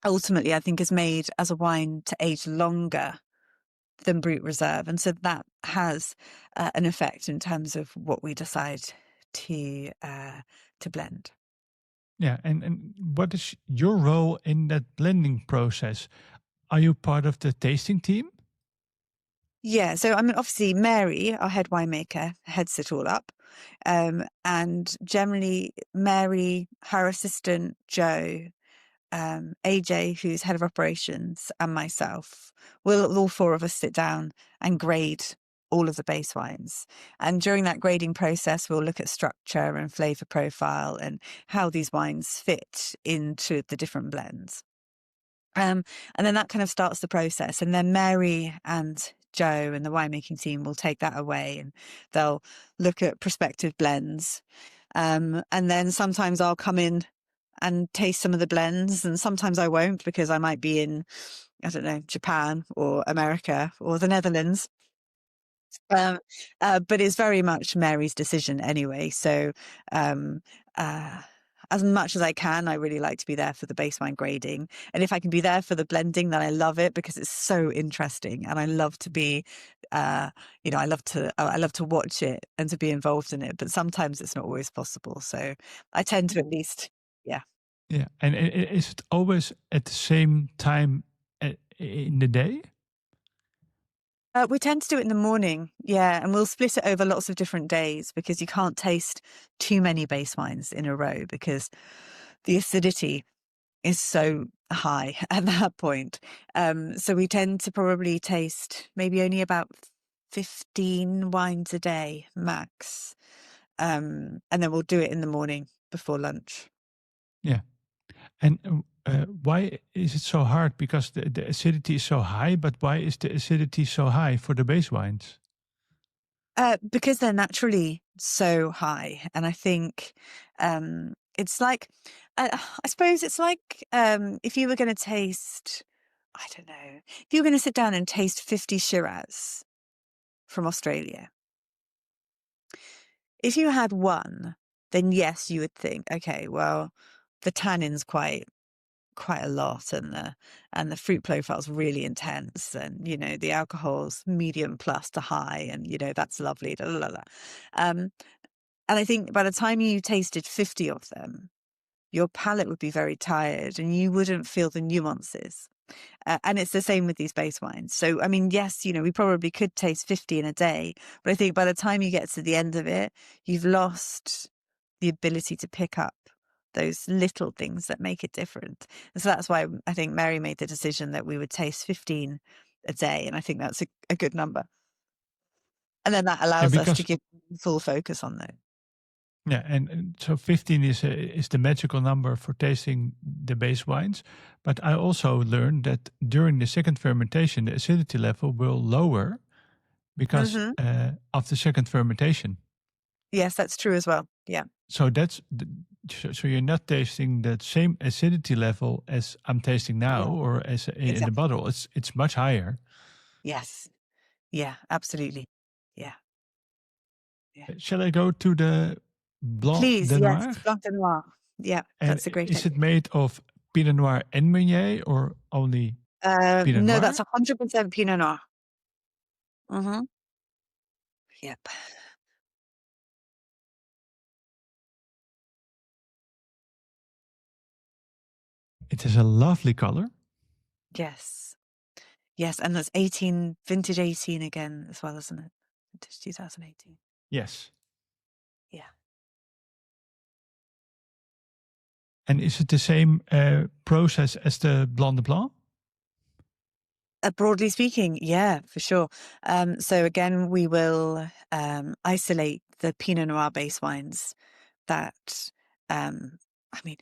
ultimately, I think, is made as a wine to age longer than Brut Reserve. And so that has an effect in terms of what we decide to blend. Yeah, and what is your role in that blending process? Are you part of the tasting team? Yeah, so I mean, obviously Mary, our head winemaker, heads it all up. And generally Mary, her assistant, Joe, AJ, who's head of operations, and myself, we'll all 4 of us sit down and grade all of the base wines. And during that grading process, we'll look at structure and flavor profile and how these wines fit into the different blends. And then that kind of starts the process. And then Mary and Joe and the winemaking team will take that away and they'll look at prospective blends. And then sometimes I'll come in and taste some of the blends, and sometimes I won't because I might be in, I don't know, Japan or America or the Netherlands. But it's very much Mary's decision anyway. So um, uh, as much as I can, I really like to be there for the base wine grading. And if I can be there for the blending, then I love it because it's so interesting. And I love to be, I love to watch it and to be involved in it. But sometimes it's not always possible. So I tend to at least, yeah. Yeah, and is it always at the same time in the day? We tend to do it in the morning, yeah, and we'll split it over lots of different days because you can't taste too many base wines in a row because the acidity is so high at that point. So we tend to probably taste maybe only about 15 wines a day max. And then we'll do it in the morning before lunch. Yeah, and why is it so hard? Because the acidity is so high, but why is the acidity so high for the base wines? Because they're naturally so high. And I think it's like, I suppose it's like if you were going to taste, I don't know, if you were going to sit down and taste 50 Shiraz from Australia, if you had one, then yes, you would think, okay, well, the tannin's quite a lot and the fruit profile's really intense and the alcohol's medium plus to high and that's lovely, la, la, la. And I think by the time you tasted 50 of them, your palate would be very tired and you wouldn't feel the nuances. And it's the same with these base wines. So, I mean, yes, we probably could taste 50 in a day, but I think by the time you get to the end of it, you've lost the ability to pick up those little things that make it different. And so that's why I think Mary made the decision that we would taste 15 a day. And I think that's a good number. And then that Yeah, allows us to because give full focus on those. yeah, and so 15 is the magical number for tasting the base wines. But I also learned that during the second fermentation, the acidity level will lower because Hmm. of the second fermentation. Yes, that's true as well. Yeah. So so you're not tasting the same acidity level as I'm tasting now, Yeah. or as in the Exactly. bottle. It's much higher. Yes. Yeah, absolutely. Yeah. Yeah. Shall I go to the Blanc Please, de yes, Noir? Blanc de Noir. Yeah, And that's a great is it idea. made of Pinot Noir and Meunier, or only Pinot No, Noir? that's 100% Pinot Noir. Hmm. Yep. It is a lovely color. Yes. Yes, and that's 18, vintage 18 again as well, isn't it? Vintage 2018. Yes. Yeah. And is it the same process as the Blanc de Blanc? Broadly speaking, yeah, for sure. So again, we will isolate the Pinot Noir base wines that, I mean,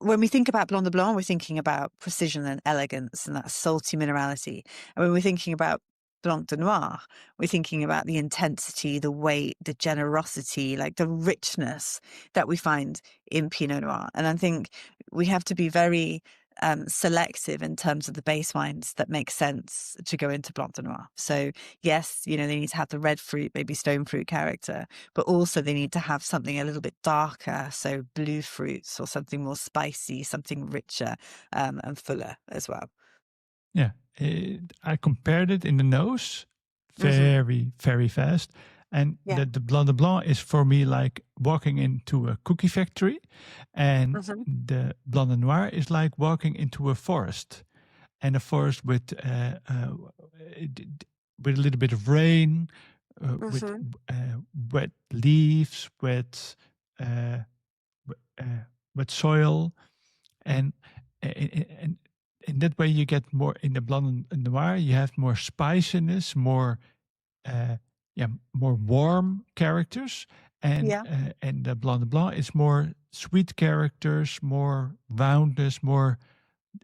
when we think about Blanc de Blanc, we're thinking about precision and elegance and that salty minerality. And when we're thinking about Blanc de Noir, we're thinking about the intensity, the weight, the generosity, like the richness that we find in Pinot Noir. And I think we have to be very selective in terms of the base wines that make sense to go into Blanc de Noir. So yes, they need to have the red fruit, maybe stone fruit character, but also they need to have something a little bit darker, so blue fruits or something more spicy, something richer and fuller as well. Yeah. I compared it in the nose Hmm. very, very fast. And Yeah. the Blanc de Blanc is for me like walking into a cookie factory. And Hmm. the Blanc de Noir is like walking into a forest. And a forest with a little bit of rain, with Hmm. wet leaves, uh, wet soil, and and in that way you get more in the Blanc de Noir. You have more spiciness, more uh, yeah, more warm characters, Yeah. and the Blanc de Blanc is more sweet characters, more roundness, more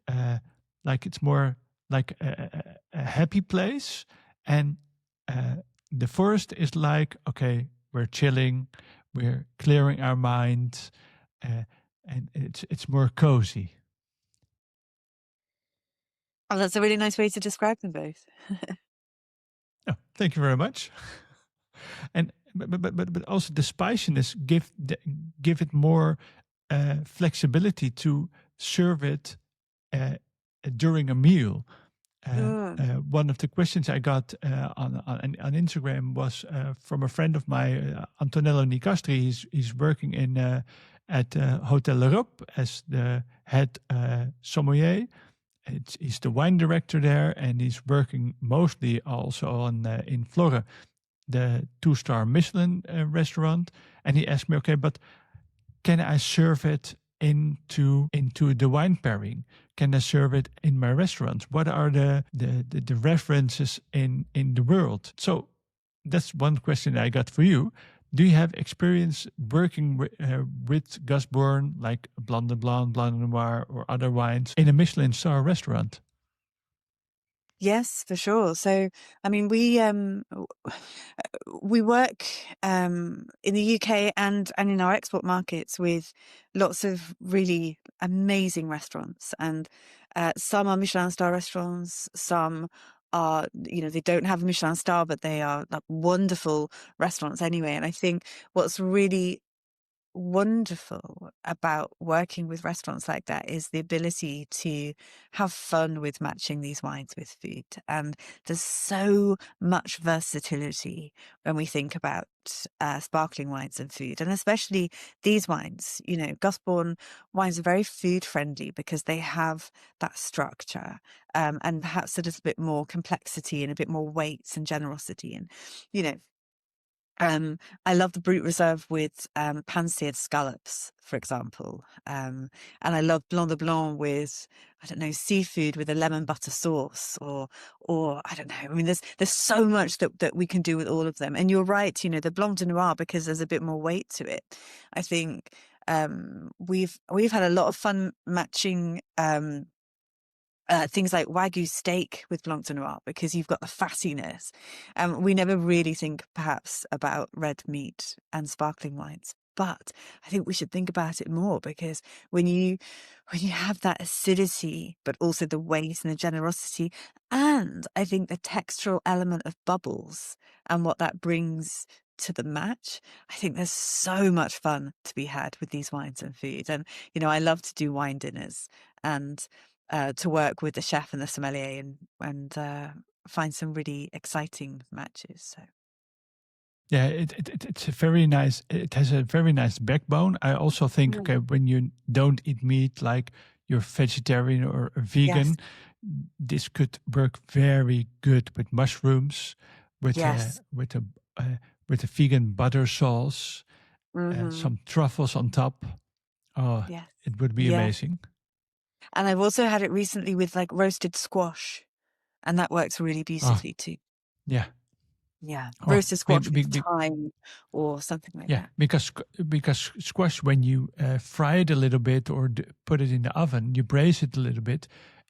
uh, like it's more like a happy place, and uh, the forest is like, okay, we're chilling, we're clearing our minds, uh, and it's more cozy. Oh, that's a really nice way to describe them both. Oh, thank you very much. And but also the spiciness give it more flexibility to serve it uh, during a meal. Mm. One of the questions I got on Instagram was from a friend of mine, Antonello Nicastri. He's working in at Hotel l'Europe as the head sommelier. He's the wine director there, and he's working mostly also on in Flore, the 2-star Michelin restaurant. And he asked me, okay, but can I serve it into the wine pairing? Can I serve it in my restaurant? What are the references in the world? So that's one question I got for you. Do you have experience working with Gusbourne, like Blanc de Blanc, Blanc de Noir, or other wines in a Michelin star restaurant? Yes, for sure. So, I mean, we work in the UK and in our export markets with lots of really amazing restaurants, and some are Michelin star restaurants. Some are, they don't have a Michelin star, but they are like wonderful restaurants anyway. And I think what's really wonderful about working with restaurants like that is the ability to have fun with matching these wines with food. And there's so much versatility when we think about sparkling wines and food, and especially these wines. Gusbourne wines are very food friendly because they have that structure, and perhaps a little bit more complexity and a bit more weight and generosity. And you know I love the Brut Reserve with pan-seared scallops, for example. And I love Blanc de Blanc with, I don't know, seafood with a lemon butter sauce, or I don't know. I mean, there's so much that we can do with all of them. And you're right, you know, the Blanc de Noir, because there's a bit more weight to it. I think we've had a lot of fun matching things like Wagyu steak with Blanc de Noir, because you've got the fattiness. We never really think perhaps about red meat and sparkling wines, but I think we should think about it more, because when you have that acidity, but also the weight and the generosity, and I think the textural element of bubbles and what that brings to the match, I think there's so much fun to be had with these wines and food. And, you know, I love to do wine dinners and to work with the chef and the sommelier and find some really exciting matches. So Yeah, it's a very nice. It has a very nice backbone. I also think, Mm. okay, when you don't eat meat, like you're vegetarian or a Yes, vegan, this could work very good with mushrooms, with yes, uh, with a vegan butter sauce, hmm, some truffles on top. Oh, yes, it would be yes. amazing. And I've also had it recently with like roasted squash, and that works really Oh, beautifully too. yeah. Yeah, Oh, roasted squash with thyme or something like yeah, that. because squash, when you fry it a little bit or put it in the oven, you braise it a little bit,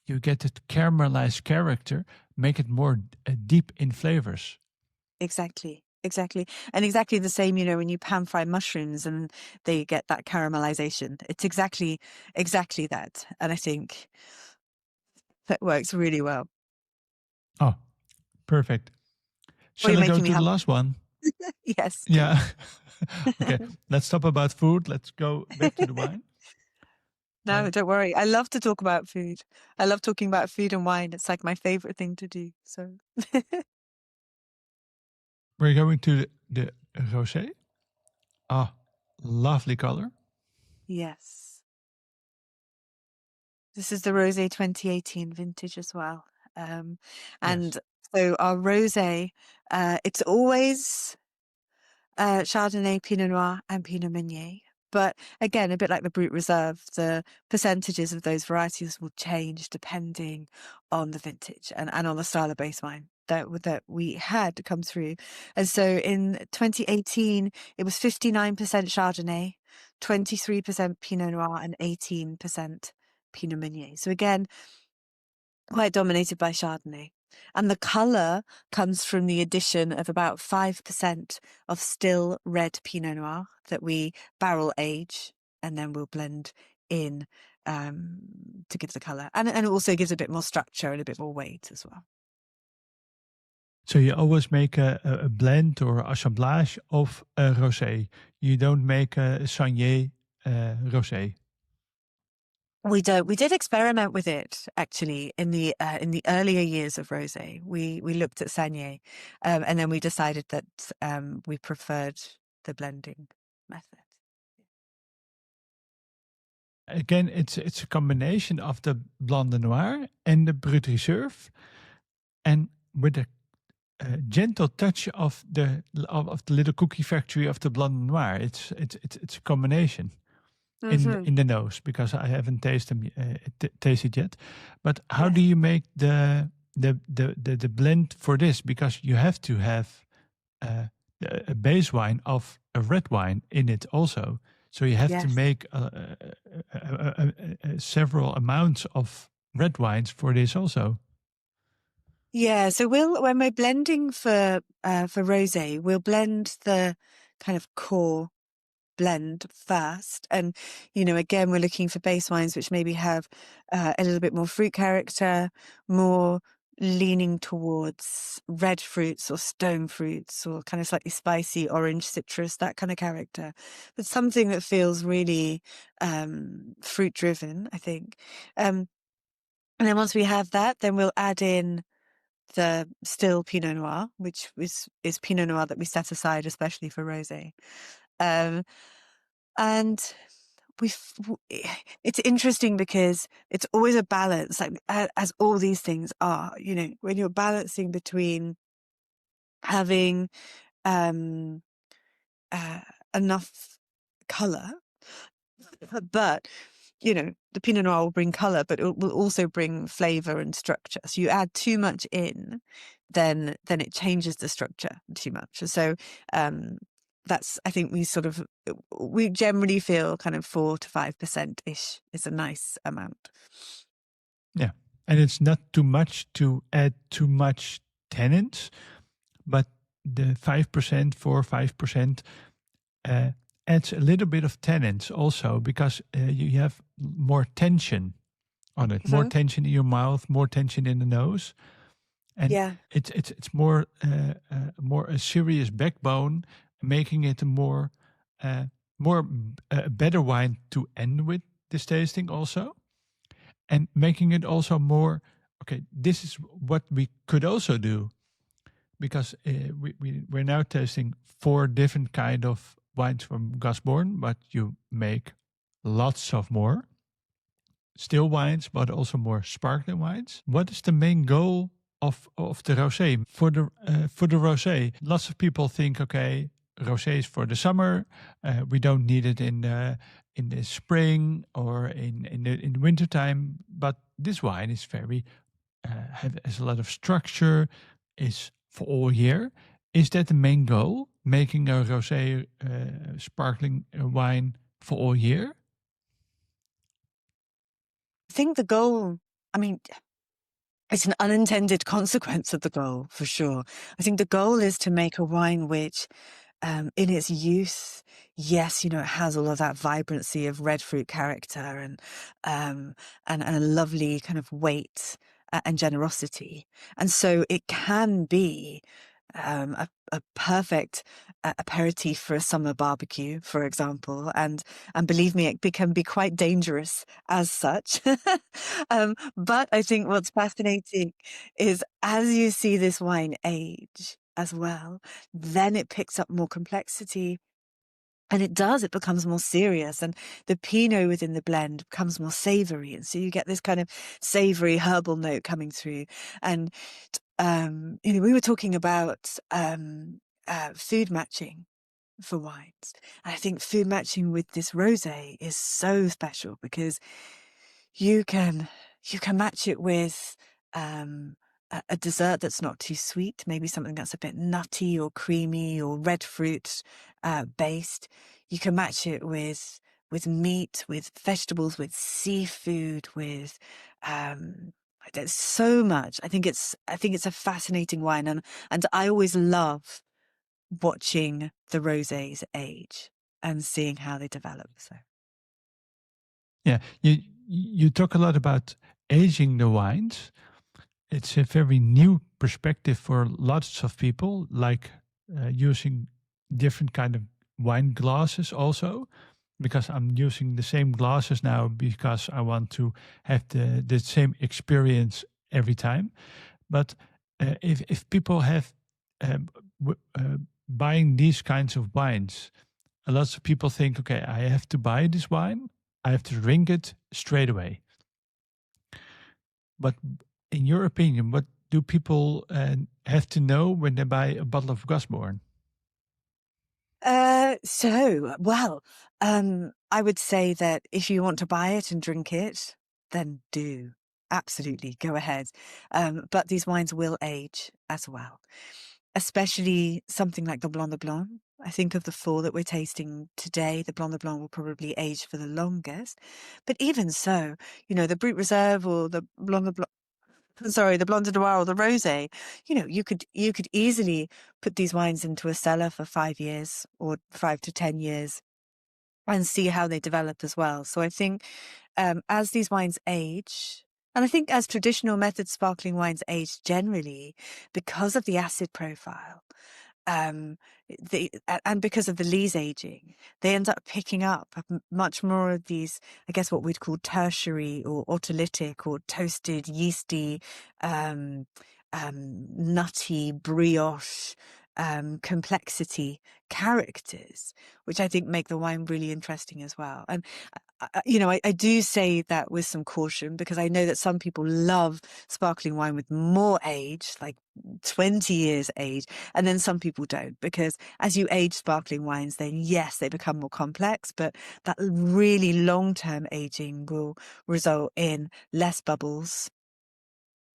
you get that caramelized character, make it more deep in flavors. Exactly, exactly. And exactly the same, you know, when you pan fry mushrooms and they get that caramelization. It's exactly that. And I think that works really well. Oh, perfect. Oh, you're Shall I go making me to the hungry. last one? Yes, Yeah. please. Okay, let's stop about food. Let's go back to the wine. Uh, No, don't worry. I love to talk about food. I love talking about food and wine. It's like my favorite thing to do. So, we're going to the rosé. Ah, lovely color. yes. This is the Rosé 2018 vintage as well. Um, Yes. and so our rosé, it's always Chardonnay, Pinot Noir, and Pinot Meunier. But again, a bit like the Brut Reserve, the percentages of those varieties will change depending on the vintage and on the style of base wine that we had come through. And so in 2018, it was 59% Chardonnay, 23% Pinot Noir, and 18% Pinot Meunier. So again, quite dominated by Chardonnay. And the colour comes from the addition of about 5% of still red Pinot Noir that we barrel age and then we'll blend in to give the colour. And it also gives a bit more structure and a bit more weight as well. So you always make a blend or assemblage of a rosé. You don't make a Sangnier rosé. We don't. We did experiment with it actually in the earlier years of rosé. We looked at Sangnier, and then we decided that we preferred the blending method. Again, it's a combination of the Blanc de Noir and the Brut Reserve, and with a gentle touch of the little cookie factory of the Blanc de Noir. It's a combination Hmm. in the nose, because I haven't tasted yet. But how Yeah. do you make the blend for this? Because you have to have uh, a base wine of a red wine in it also. So you have to Yes. make several amounts of red wines for this also. Yeah. So when we're blending for rosé, we'll blend the kind of core blend first. And, you know, again, we're looking for base wines which maybe have a little bit more fruit character, more leaning towards red fruits or stone fruits or kind of slightly spicy orange citrus, that kind of character. But something that feels really fruit driven, I think. And then once we have that, then we'll add in the still Pinot Noir, which is Pinot Noir that we set aside especially for rosé. Um, and we it's interesting because it's always a balance, like as all these things are, you know, when you're balancing between having enough color, but the Pinot Noir will bring color, but it will also bring flavor and structure. So you add too much in, then it changes the structure too much. So that's, I think we generally feel kind of 4 to 5% ish is a nice amount. Yeah. And it's not too much to add too much tannins, but the 5%, 5% adds a little bit of tannins also, because you have more tension on it, more tension in your mouth, more tension in the nose, and Yeah. it's more a serious backbone, making it a better wine to end with this tasting also, and making it also more okay. This is what we could also do, because we're now tasting 4 different kind of wines from Gusbourne, but you make lots of more still wines, but also more sparkling wines. What is the main goal of the rosé? For the rosé, lots of people think, okay, rosé is for the summer. We don't need it in the spring or in the wintertime. But this wine is very has a lot of structure, is for all year. Is that the main goal? Making a rosé sparkling wine for all year? I think the goal, I mean, it's an unintended consequence of the goal, for sure. I think the goal is to make a wine which, in its youth, yes, it has all of that vibrancy of red fruit character and a lovely kind of weight and generosity. And so it can be a perfect aperitif for a summer barbecue, for example. And believe me, it can be quite dangerous as such. But I think what's fascinating is as you see this wine age as well, then it picks up more complexity. And it becomes more serious, and the Pinot within the blend becomes more savory. And so you get this kind of savory herbal note coming through. And, we were talking about food matching for wines. And I think food matching with this rosé is so special because you can match it with a dessert that's not too sweet, maybe something that's a bit nutty or creamy or red fruit based. You can match it with meat, with vegetables, with seafood, with there's so much. I think it's a fascinating wine, and I always love watching the rosés age and seeing how they develop. So Yeah, you talk a lot about aging the wines. It's a very new perspective for lots of people, like using different kind of wine glasses also, because I'm using the same glasses now because I want to have the same experience every time. But if people have buying these kinds of wines, a lot of people think, okay, I have to buy this wine, I have to drink it straight away. But in your opinion, what do people have to know when they buy a bottle of Gusbourne? I would say that if you want to buy it and drink it, then do. Absolutely, go ahead. But these wines will age as well, especially something like the Blanc de Blanc. I think of the 4 that we're tasting today, the Blanc de Blanc will probably age for the longest. But even so, the Brut Reserve or the Blanc de Blanc, sorry, the Blanc de Noir or the Rosé, you could easily put these wines into a cellar for 5 years or 5 to 10 years and see how they develop as well. So I think as these wines age, and I think as traditional method sparkling wines age generally, because of the acid profile, and because of the lees aging, they end up picking up much more of these, I guess, what we'd call tertiary or autolytic or toasted, yeasty, nutty, brioche complexity characters, which I think make the wine really interesting as well. And I do say that with some caution, because I know that some people love sparkling wine with more age, like 20 years age, and then some people don't, because as you age sparkling wines, then yes, they become more complex, but that really long-term aging will result in less bubbles,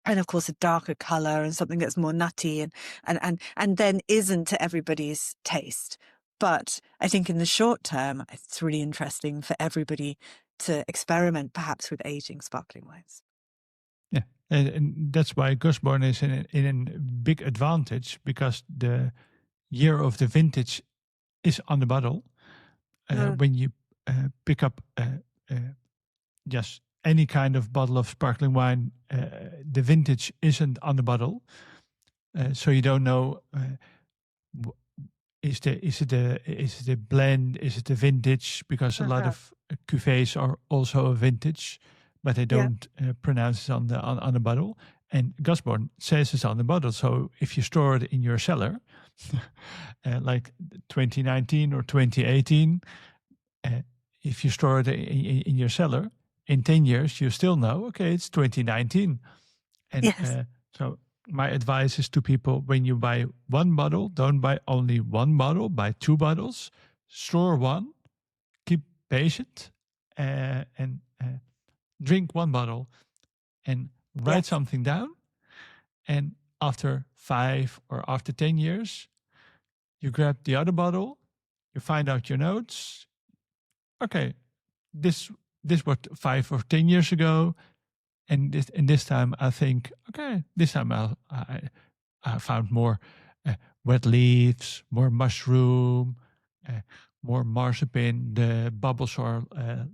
and of course a darker color and something that's more nutty and then isn't to everybody's taste. But I think in the short term, it's really interesting for everybody to experiment perhaps with aging sparkling wines. Yeah, and that's why Gusbourne is in a big advantage, because the year of the vintage is on the bottle. When you pick up just any kind of bottle of sparkling wine, the vintage isn't on the bottle, so you don't know is it a blend, is it a vintage, because a lot of cuvées are also a vintage, but they Yeah. don't pronounce it on the bottle. And Gusbourne says it's on the bottle, so if you store it in your cellar, like 2019 or 2018, if you store it in your cellar, in 10 years, you still know, okay, it's 2019. And Yes. so my advice is to people, when you buy one bottle, don't buy only one bottle, buy two bottles, store one, keep patient, and drink one bottle and write Yes. something down. And after 5 or after 10 years, you grab the other bottle, you find out your notes. Okay, this was 5 or 10 years ago, and this time I think, okay, this time I found more wet leaves, more mushroom, more marzipan. The bubbles are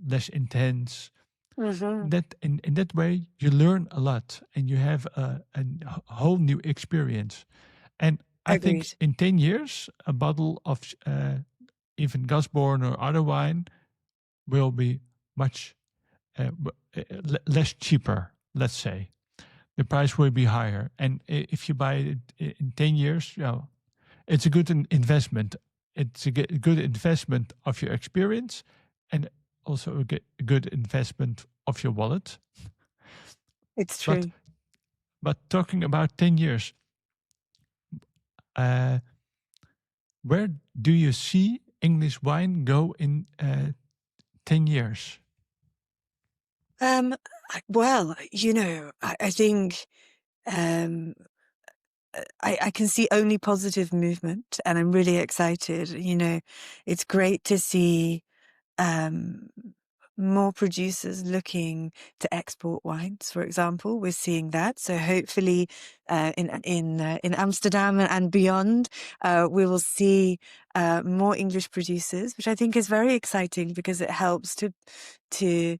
less intense. Mm-hmm. That in that way you learn a lot, and you have a whole new experience. And I think Agreed. in 10 years, a bottle of even Gusbourne or other wine will be much less cheaper, let's say. The price will be higher. And if you buy it in 10 years, it's a good investment. It's a good investment of your experience, and also a good investment of your wallet. It's But true. talking about 10 years, uh, where do you see English wine go in 10 years? Well, I think um, I can see only positive movement, and I'm really excited. It's great to see um, more producers looking to export wines, for example. We're seeing that. So hopefully in Amsterdam and beyond, we will see more English producers, which I think is very exciting, because it helps to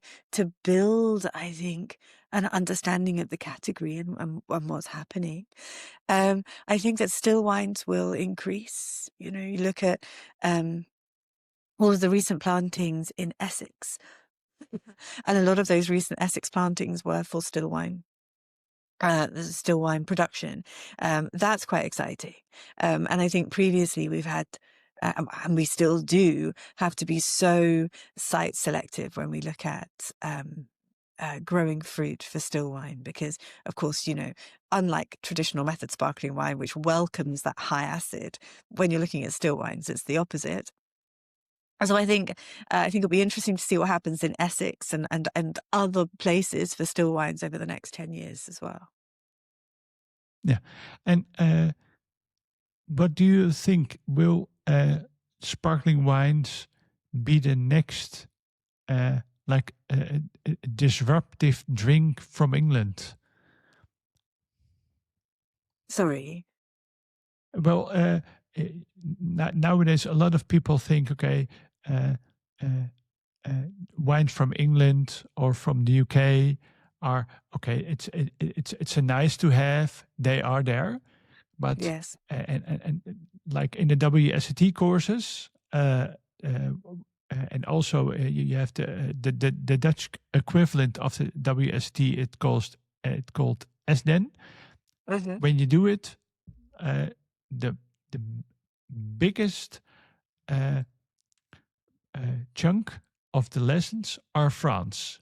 build, I think, an understanding of the category and what's happening. I think that still wines will increase. You look at all of the recent plantings in Essex, and a lot of those recent Essex plantings were for still wine production. That's quite exciting. And I think previously we've had, and we still do, have to be so site selective when we look at growing fruit for still wine, because of course, unlike traditional method sparkling wine, which welcomes that high acid, when you're looking at still wines, it's the opposite. So I think it'll be interesting to see what happens in Essex and other places for still wines over the next 10 years as well. Yeah. And what do you think, will sparkling wines be the next like a disruptive drink from England? Sorry. Well, nowadays a lot of people think, okay, uh, uh, wines from England or from the UK are okay. It's a nice to have. They are there, but Yes. and like in the WSET courses, and also you have the Dutch equivalent of the WSET. It called SDEN. Mm-hmm. When you do it, uh, the the biggest chunk of the lessons are France.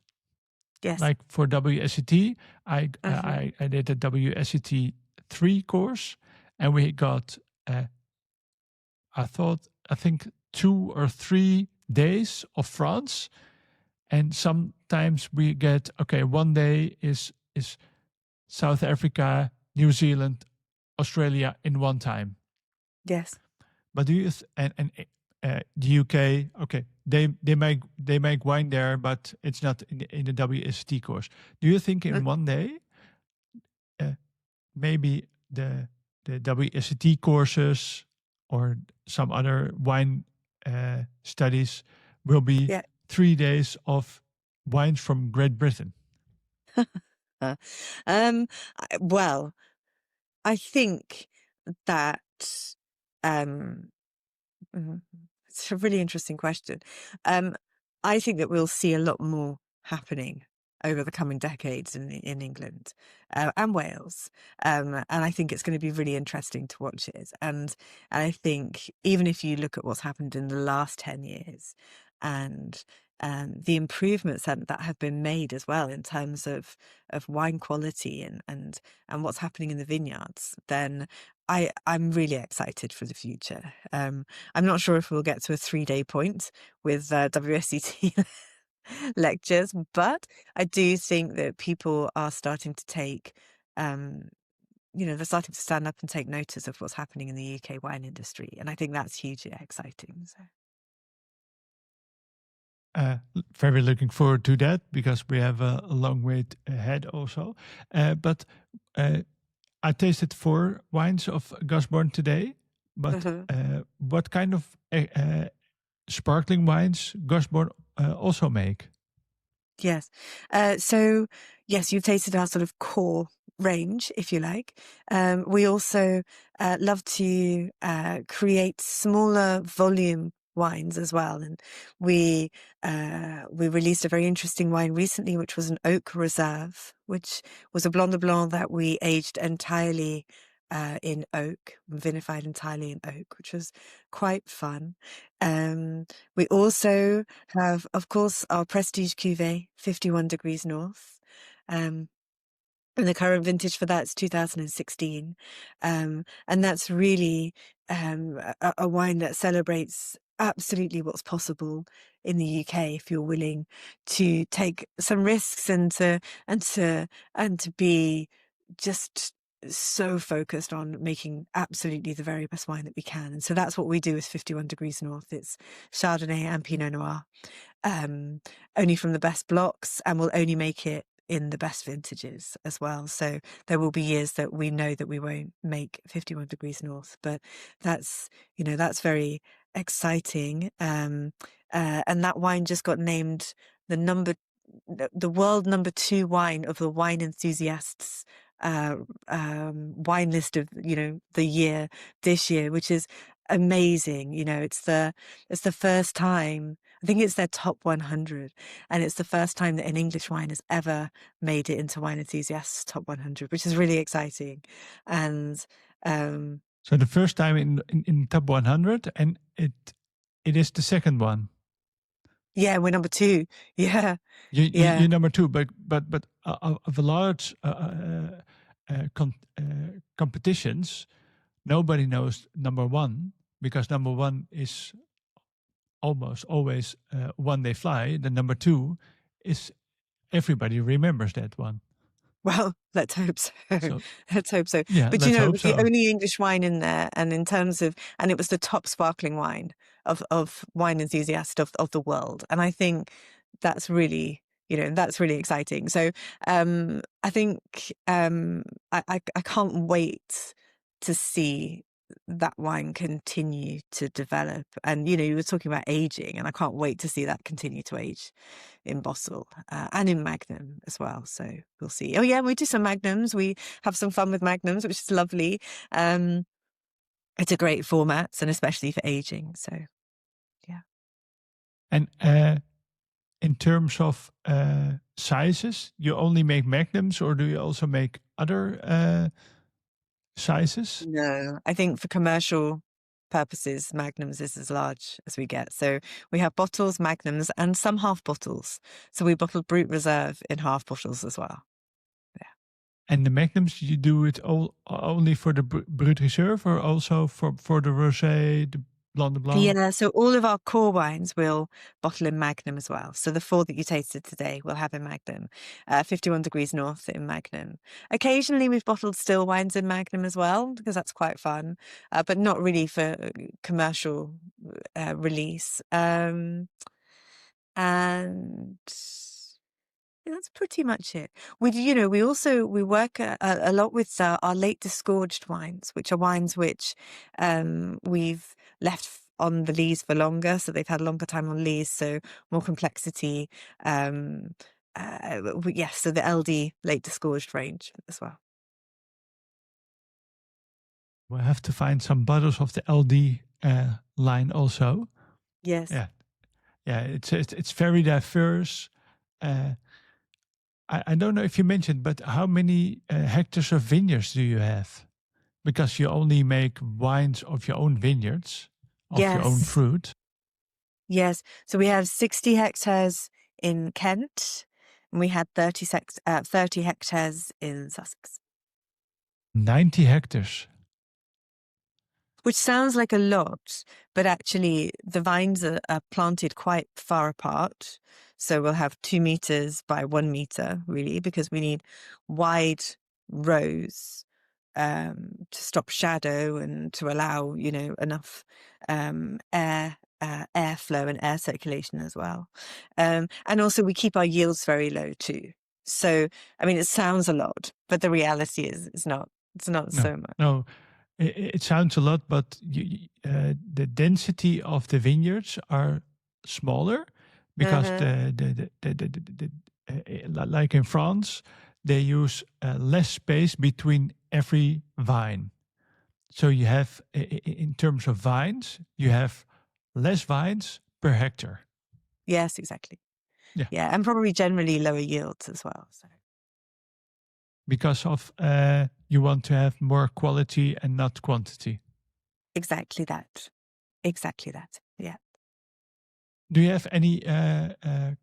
Yes. Like for WSET, Mhm. I did a WSET 3 course, and we got I think 2 or 3 days of France, and sometimes we get one day is South Africa, New Zealand, Australia in one time. Yes. But do you and the UK? Okay, they make wine there, but it's not in the WST course. Do you think in one day, maybe the WST courses or some other wine studies will be Yeah. 3 days of wines from Great Britain? Uh, um, well, I think that um, mhm, it's a really interesting question. Um, I think that we'll see a lot more happening over the coming decades in England and Wales, and I think it's going to be really interesting to watch it. And I think even if you look at what's happened in the last 10 years, and the improvements that have been made as well in terms of wine quality and what's happening in the vineyards, then I'm really excited for the future. I'm not sure if we'll get to a 3-day point with WSET lectures, but I do think that people are starting to take, they're starting to stand up and take notice of what's happening in the UK wine industry. And I think that's hugely exciting. So. Very looking forward to that because we have a long wait ahead also. But I tasted 4 wines of Gusbourne today. But Mhm. what kind of sparkling wines Gusbourne also make? Yes. Yes, you've tasted our sort of core range, if you like. We also love to create smaller volume wines as well. And we released a very interesting wine recently, which was an oak reserve, which was a Blanc de Blanc that we aged entirely in oak, vinified entirely in oak, which was quite fun. We also have, of course, our prestige cuvée, 51 degrees north. And the current vintage for that is 2016. And that's really a wine that celebrates absolutely what's possible in the UK if you're willing to take some risks and to be just so focused on making absolutely the very best wine that we can. And so that's what we do with 51 degrees north. It's Chardonnay and Pinot Noir, only from the best blocks, and we'll only make it in the best vintages as well. So there will be years that we know that we won't make 51 degrees north, but that's very exciting. And that wine just got named the world number 2 wine of the Wine Enthusiasts wine list of the year this year, which is amazing. It's the first time. I think it's their top 100, and it's the first time that an English wine has ever made it into Wine Enthusiast's top 100, which is really exciting. And So the first time in top 100, and it is the second one. yeah, we're number 2. Yeah, You're yeah. number 2, but of a large competitions, nobody knows number 1 because number 1 is almost always One They Fly. The number 2 is everybody remembers that one. Well, let's hope so. So Let's hope so. yeah, But let's it hope was the so. only English wine in there, and it was the top sparkling wine of Wine Enthusiast of the world. And I think that's really, that's really exciting. So I think I can't wait to see that wine continue to develop. And you were talking about aging, and I can't wait to see that continue to age in bottle and in Magnum as well. So we'll see. Oh yeah, we do some Magnums. We have some fun with Magnums, which is lovely. It's a great format, and especially for aging. So yeah. And in terms of sizes, you only make magnums, or do you also make other sizes? No, I think for commercial purposes, magnums is as large as we get. So we have bottles, magnums, and some half bottles. So we bottle Brut Reserve in half bottles as well. And the magnums, you do it all only for the Brut Reserve, or also for the Rosé, the Blanc de Blanc? Yeah, so all of our core wines will bottle in Magnum as well. So the 4 that you tasted today we'll have in Magnum. 51 Degrees North in Magnum. Occasionally we've bottled still wines in Magnum as well, because that's quite fun, but not really for commercial release. And that's pretty much it. We work a lot with our late disgorged wines, which are wines which we've left on the lees for longer, so they've had longer time on lees, so more complexity. So the LD late disgorged range as well. We'll have to find some bottles of the LD line also. Yes. Yeah. It's very diverse. I don't know if you mentioned, but how many hectares of vineyards do you have? Because you only make wines of your own vineyards, of your own Yes. fruit. Yes. So we have 60 hectares in Kent, and we had 30 hectares in Sussex. 90 hectares. Which sounds like a lot, but actually the vines are planted quite far apart. So we'll have 2 meters by 1 meter, really, because we need wide rows to stop shadow and to allow, enough airflow and air circulation as well. And also we keep our yields very low too. So, I mean, it sounds a lot, but the reality is it's not so much. No. It sounds a lot, but the density of the vineyards are smaller because like in France, they use less space between every vine. So you have, in terms of vines, you have less vines per hectare. Yes, exactly. Yeah. Yeah, and probably generally lower yields as well. So. Because of you want to have more quality and not quantity. Exactly that. Yeah. Do you have any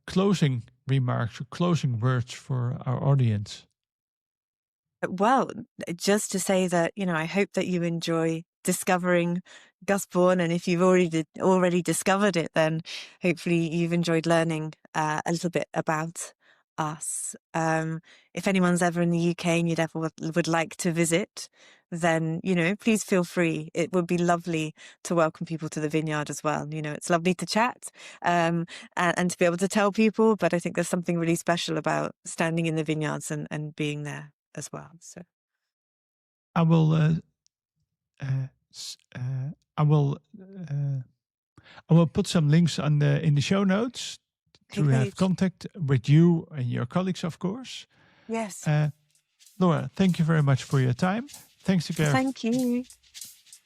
closing remarks or closing words for our audience? Well, just to say that, I hope that you enjoy discovering Gusbourne, and if you've already discovered it, then hopefully you've enjoyed learning a little bit about us. If anyone's ever in the UK and you'd ever would like to visit, then, please feel free. It would be lovely to welcome people to the vineyard as well. It's lovely to chat and to be able to tell people, but I think there's something really special about standing in the vineyards and being there as well. So I will put some links in the show notes to have contact with you and your colleagues, of course. Yes. Laura, thank you very much for your time. Thanks again. Thank you.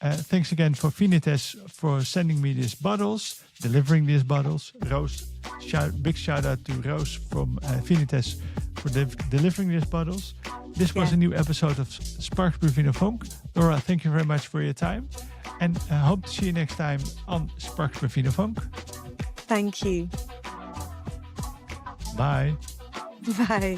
Thanks again for Vinites for sending me these bottles, delivering these bottles. Rose, big shout out to Rose from Vinites for delivering these bottles. This was a new episode of Sparks by VinoVonk. Laura, thank you very much for your time. And I hope to see you next time on Sparks by VinoVonk. Thank you. Bye. Bye.